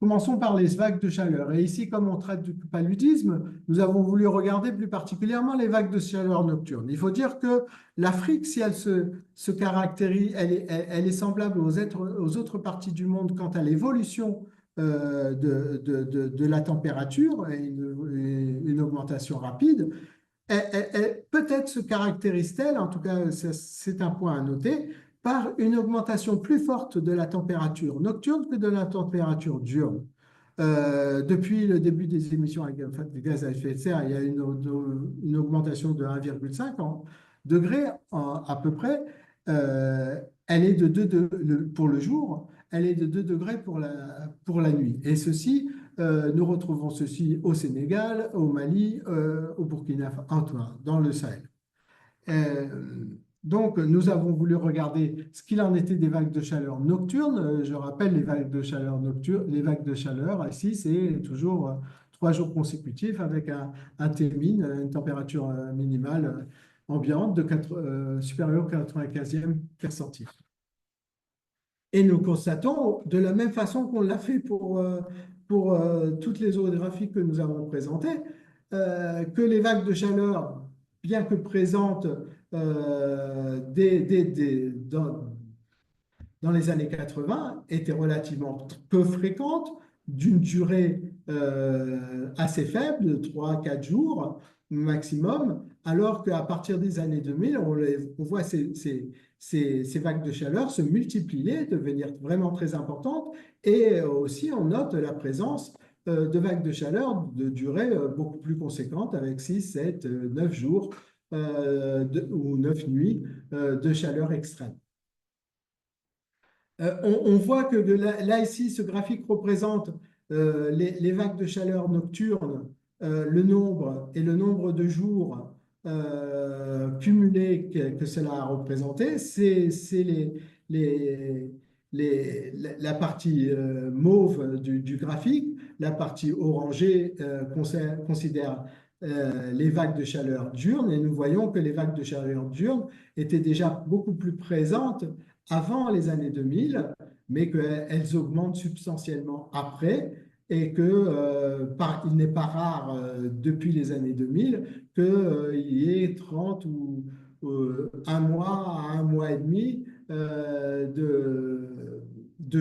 commençons par les vagues de chaleur. Et ici, comme on traite du paludisme, nous avons voulu regarder plus particulièrement les vagues de chaleur nocturnes. Il faut dire que l'Afrique, si elle se caractérise, elle est semblable aux autres parties du monde quant à l'évolution de la température et une augmentation rapide, peut-être se caractérise-t-elle, en tout cas c'est un point à noter, par une augmentation plus forte de la température nocturne que de la température diurne. Depuis le début des émissions de gaz à effet de serre, il y a une augmentation de 1,5 degrés à peu près. Elle est de 2 pour le jour, elle est de 2 degrés pour la nuit. Et ceci, nous retrouvons ceci au Sénégal, au Mali, au Burkina Faso, dans le Sahel. Donc, nous avons voulu regarder ce qu'il en était des vagues de chaleur nocturnes. Je rappelle, les vagues de chaleur nocturnes, les vagues de chaleur, ici, c'est toujours 3 jours consécutifs avec un Tmin, une température minimale ambiante supérieure au 95e percentile. Et nous constatons, de la même façon qu'on l'a fait pour toutes les orographies que nous avons présentées, que les vagues de chaleur, bien que présentes dans les années 80, étaient relativement peu fréquentes, d'une durée assez faible, de 3-4 jours maximum, alors qu'à partir des années 2000, on voit ces vagues de chaleur se multiplier, devenir vraiment très importantes, et aussi on note la présence de vagues de chaleur de durée beaucoup plus conséquente, avec 6, 7, 9 jours ou 9 nuits de chaleur extrême. On voit que là, ici, ce graphique représente les vagues de chaleur nocturnes, le nombre et le nombre de jours cumulés que cela a représenté. C'est la partie mauve du graphique. La partie orangée considère les vagues de chaleur diurnes, et nous voyons que les vagues de chaleur diurnes étaient déjà beaucoup plus présentes avant les années 2000, mais qu'elles augmentent substantiellement après, et il n'est pas rare depuis les années 2000 qu'il y ait 30 ou un mois à un mois et demi de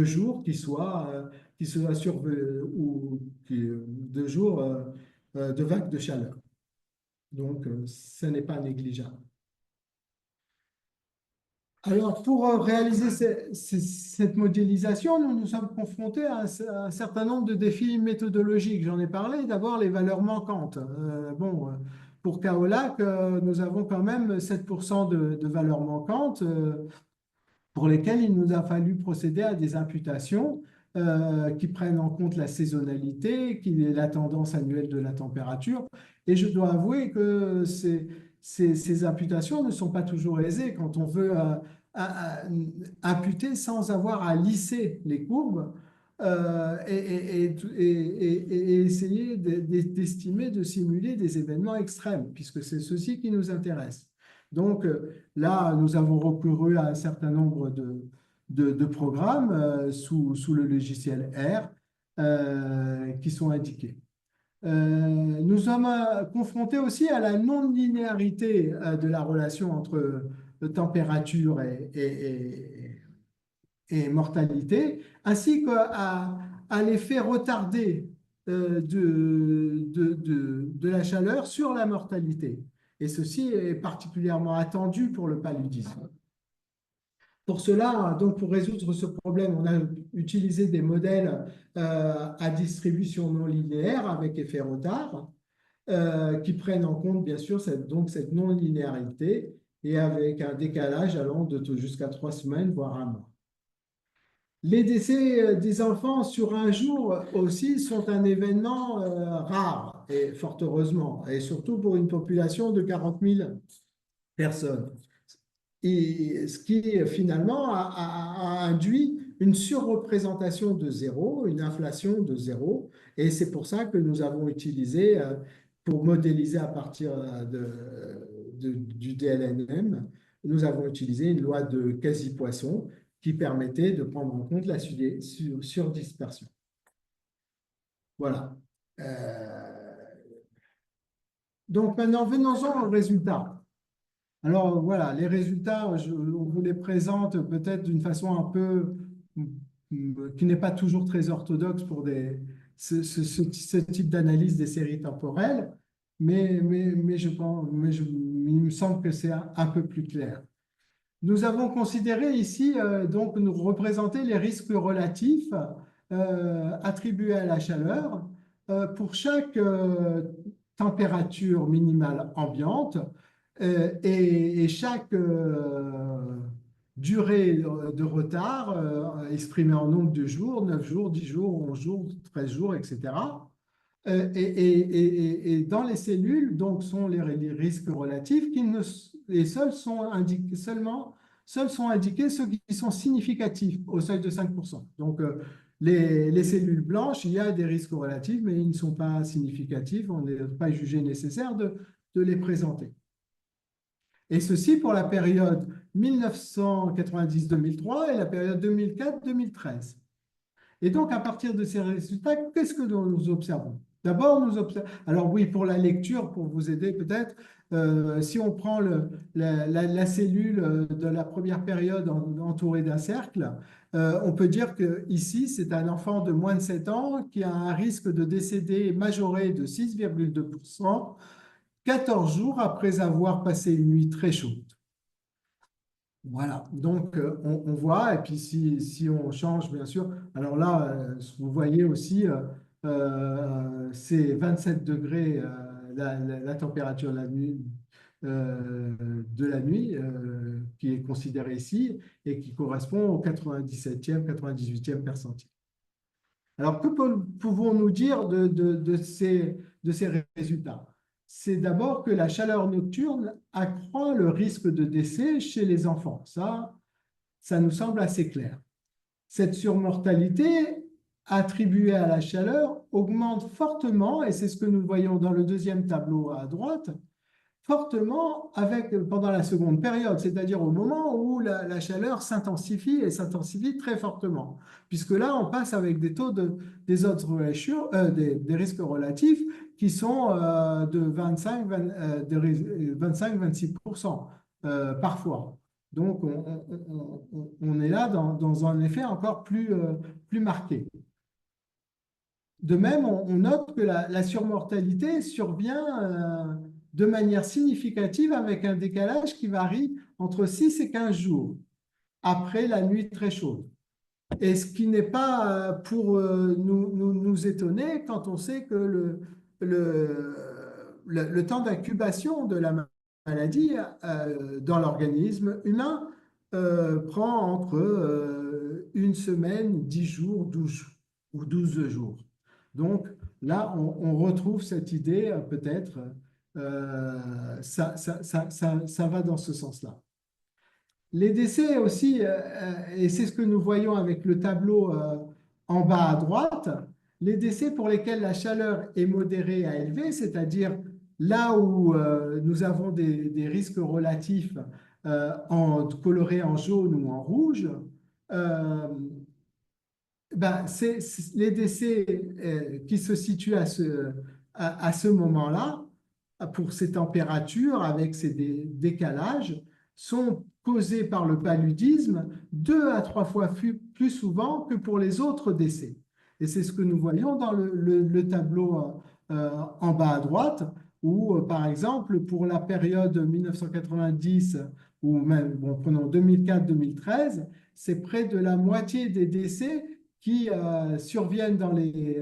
jours qui soient ou de jours de vagues de chaleur. Donc, ce n'est pas négligeable. Alors, pour réaliser cette modélisation, nous nous sommes confrontés à un certain nombre de défis méthodologiques. J'en ai parlé. D'abord, les valeurs manquantes. Pour Kaolack, nous avons quand même 7% de valeurs manquantes pour lesquelles il nous a fallu procéder à des imputations qui prennent en compte la saisonnalité, la tendance annuelle de la température. Et je dois avouer que ces imputations ne sont pas toujours aisées quand on veut imputer sans avoir à lisser les courbes et essayer d'estimer, de simuler des événements extrêmes, puisque c'est ceci qui nous intéresse. Donc là, nous avons recouru à un certain nombre de programmes sous le logiciel R qui sont indiqués. Nous sommes confrontés aussi à la non-linéarité de la relation entre température et mortalité, ainsi qu'à l'effet retardé de la chaleur sur la mortalité. Et ceci est particulièrement attendu pour le paludisme. Pour cela, donc pour résoudre ce problème, on a utilisé des modèles à distribution non linéaire avec effet retard qui prennent en compte bien sûr cette non-linéarité et avec un décalage allant jusqu'à 3 semaines, voire un mois. Les décès des enfants sur un jour aussi sont un événement rare, et fort heureusement, et surtout pour une population de 40 000 personnes. Et ce qui finalement a induit une surreprésentation de zéro, une inflation de zéro, et c'est pour ça que nous avons utilisé, pour modéliser à partir du DLNM, nous avons utilisé une loi de quasi-Poisson qui permettait de prendre en compte la surdispersion. Voilà. Donc maintenant, venons-en aux résultats. Alors voilà, les résultats, on vous les présente peut-être d'une façon un peu qui n'est pas toujours très orthodoxe pour ce type d'analyse des séries temporelles, mais il me semble que c'est un peu plus clair. Nous avons considéré ici, donc, nous représenter les risques relatifs attribués à la chaleur pour chaque température minimale ambiante et chaque durée de retard exprimée en nombre de jours, 9 jours, 10 jours, 11 jours, 13 jours, etc. Et dans les cellules, donc, sont les risques relatifs qui ne, et seuls sont indiqués, seuls sont indiqués ceux qui sont significatifs au seuil de 5%. Donc, les cellules blanches, il y a des risques relatifs, mais ils ne sont pas significatifs. On n'est pas jugé nécessaire de les présenter. Et ceci pour la période 1990-2003 et la période 2004-2013. Et donc, à partir de ces résultats, qu'est-ce que nous observons? D'abord, nous observons… Alors oui, pour la lecture, pour vous aider peut-être, si on prend la cellule de la première période entourée d'un cercle, on peut dire qu'ici, c'est un enfant de moins de 7 ans qui a un risque de décéder majoré de 6,2%, 14 jours après avoir passé une nuit très chaude. Voilà, donc on voit, et puis si on change, bien sûr, alors là, vous voyez aussi, c'est 27 degrés la température de la nuit qui est considérée ici et qui correspond au 97e, 98e percentile. Alors, que pouvons-nous dire de ces résultats? C'est d'abord que la chaleur nocturne accroît le risque de décès chez les enfants. Ça nous semble assez clair. Cette surmortalité attribuée à la chaleur augmente fortement, et c'est ce que nous voyons dans le deuxième tableau à droite, fortement pendant la seconde période, c'est-à-dire au moment où la chaleur s'intensifie et s'intensifie très fortement. Puisque là, on passe avec des taux des risques relatifs qui sont de 25-26% parfois. Donc, on est là dans un effet encore plus marqué. De même, on note que la surmortalité survient de manière significative avec un décalage qui varie entre 6 et 15 jours après la nuit très chaude. Et ce qui n'est pas pour nous étonner quand on sait que le temps d'incubation de la maladie dans l'organisme humain prend entre une semaine, 10 jours, 12 jours. Donc là, on retrouve cette idée peut-être, ça va dans ce sens-là. Les décès aussi, et c'est ce que nous voyons avec le tableau en bas à droite, les décès pour lesquels la chaleur est modérée à élevée, c'est-à-dire là où nous avons des risques relatifs colorés en jaune ou en rouge, les décès qui se situent à ce moment-là, pour ces températures, avec ces décalages, sont causés par le paludisme 2 à 3 fois plus souvent que pour les autres décès. Et c'est ce que nous voyons dans le tableau en bas à droite, où, par exemple, pour la période 1990, ou même, prenons 2004-2013, c'est près de la moitié des décès qui surviennent dans les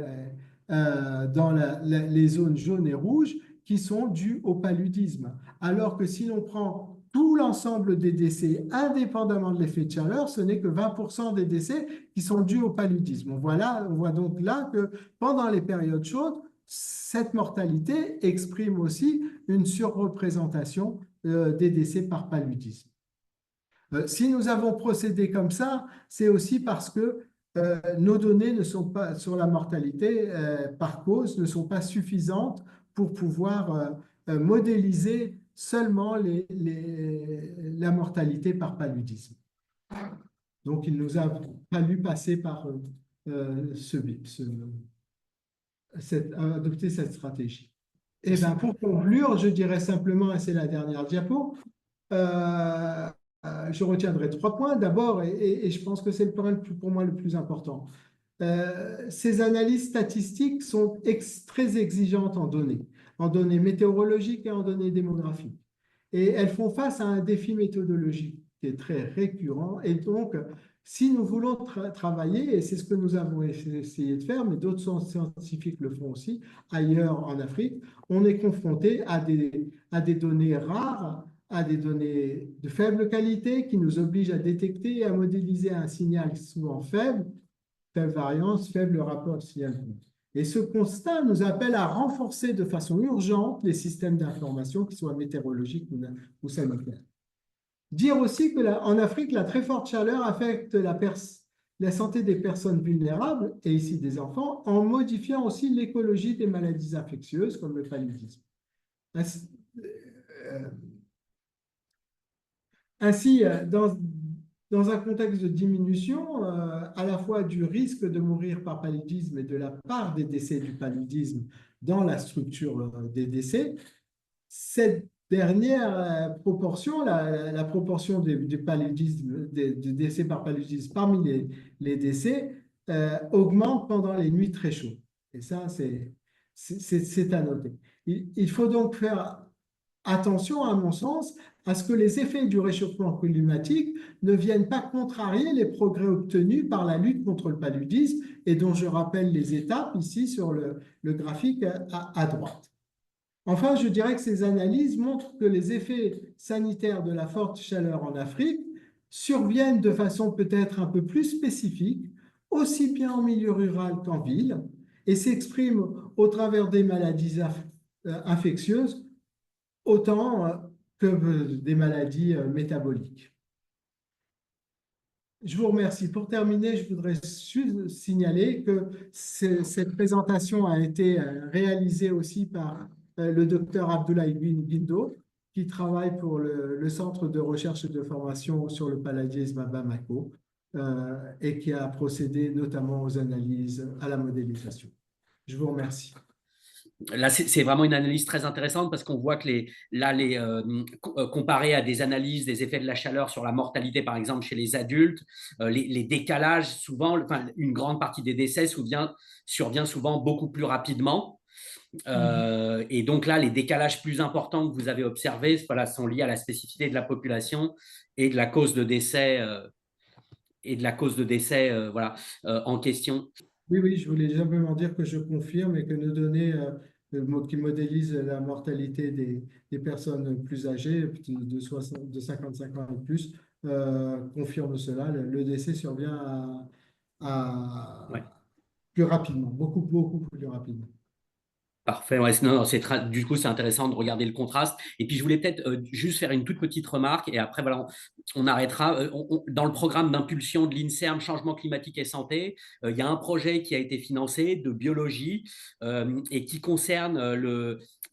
zones jaunes et rouges qui sont dus au paludisme. Alors que si l'on prend tout l'ensemble des décès indépendamment de l'effet de chaleur, ce n'est que 20% des décès qui sont dus au paludisme. On voit donc là que pendant les périodes chaudes, cette mortalité exprime aussi une surreprésentation des décès par paludisme. Si nous avons procédé comme ça, c'est aussi parce que nos données ne sont pas, sur la mortalité par cause ne sont pas suffisantes pour pouvoir modéliser seulement la mortalité par paludisme. Donc, il nous a fallu passer par adopter cette stratégie. Et bien, pour conclure, je dirais simplement, et c'est la dernière diapo, je retiendrai 3 points. D'abord, et je pense que c'est le point pour moi le plus important, ces analyses statistiques sont très exigeantes en données météorologiques et en données démographiques. Et elles font face à un défi méthodologique qui est très récurrent. Et donc, si nous voulons travailler, et c'est ce que nous avons essayé de faire, mais d'autres scientifiques le font aussi ailleurs en Afrique, on est confronté à des données rares, à des données de faible qualité qui nous obligent à détecter et à modéliser un signal souvent faible variance, faible rapport signal-onde. Et ce constat nous appelle à renforcer de façon urgente les systèmes d'information, qu'ils soient météorologiques ou sanitaires. Dire aussi qu'en Afrique, la très forte chaleur affecte la santé des personnes vulnérables, et ici des enfants, en modifiant aussi l'écologie des maladies infectieuses, comme le paludisme. Ainsi, dans un contexte de diminution à la fois du risque de mourir par paludisme et de la part des décès du paludisme dans la structure des décès, cette dernière proportion, la proportion du paludisme, des décès par paludisme parmi les décès, augmente pendant les nuits très chaudes. Et ça, c'est à noter. Il faut donc faire attention, à mon sens, à ce que les effets du réchauffement climatique ne viennent pas contrarier les progrès obtenus par la lutte contre le paludisme, et dont je rappelle les étapes ici sur le graphique à droite. Enfin, je dirais que ces analyses montrent que les effets sanitaires de la forte chaleur en Afrique surviennent de façon peut-être un peu plus spécifique, aussi bien en milieu rural qu'en ville, et s'expriment au travers des maladies infectieuses autant que des maladies métaboliques. Je vous remercie. Pour terminer, je voudrais signaler que cette présentation a été réalisée aussi par le docteur Abdoulaye Guindo, qui travaille pour le Centre de recherche et de formation sur le paludisme à Bamako et qui a procédé notamment aux analyses, à la modélisation. Je vous remercie. Là, c'est vraiment une analyse très intéressante parce qu'on voit que comparé à des analyses des effets de la chaleur sur la mortalité, par exemple, chez les adultes, les décalages, souvent, enfin, une grande partie des décès survient souvent beaucoup plus rapidement. Et donc là, les décalages plus importants que vous avez observés sont liés à la spécificité de la population et de la cause de décès, en question. Oui, je voulais simplement dire que je confirme et que nos données qui modélisent la mortalité des personnes plus âgées, de 55 ans et plus, confirment cela. Le décès survient plus rapidement, beaucoup plus rapidement. Parfait. Ouais, non, du coup, c'est intéressant de regarder le contraste. Et puis, je voulais peut-être juste faire une toute petite remarque et après, voilà, on arrêtera. Dans le programme d'impulsion de l'INSERM, Changement climatique et santé, il y a un projet qui a été financé de biologie et qui concerne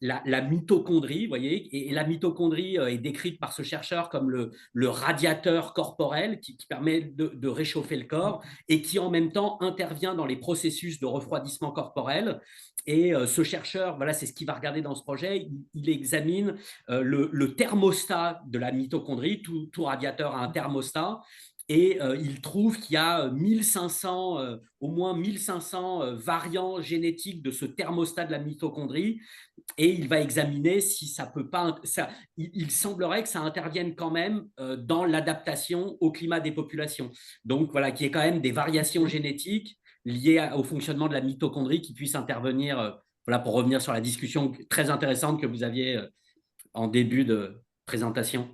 la mitochondrie, vous voyez, et la mitochondrie est décrite par ce chercheur comme le radiateur corporel qui permet de réchauffer le corps et qui, en même temps, intervient dans les processus de refroidissement corporel. Et ce chercheur, voilà, c'est ce qu'il va regarder dans ce projet. Il examine le thermostat de la mitochondrie. Tout radiateur a un thermostat. Et il trouve qu'il y a au moins 1500 variants génétiques de ce thermostat de la mitochondrie. Et il va examiner si ça peut pas. Il semblerait que ça intervienne quand même dans l'adaptation au climat des populations. Donc voilà, qu'il y ait quand même des variations génétiques liées au fonctionnement de la mitochondrie qui puissent intervenir. Voilà, pour revenir sur la discussion très intéressante que vous aviez en début de présentation.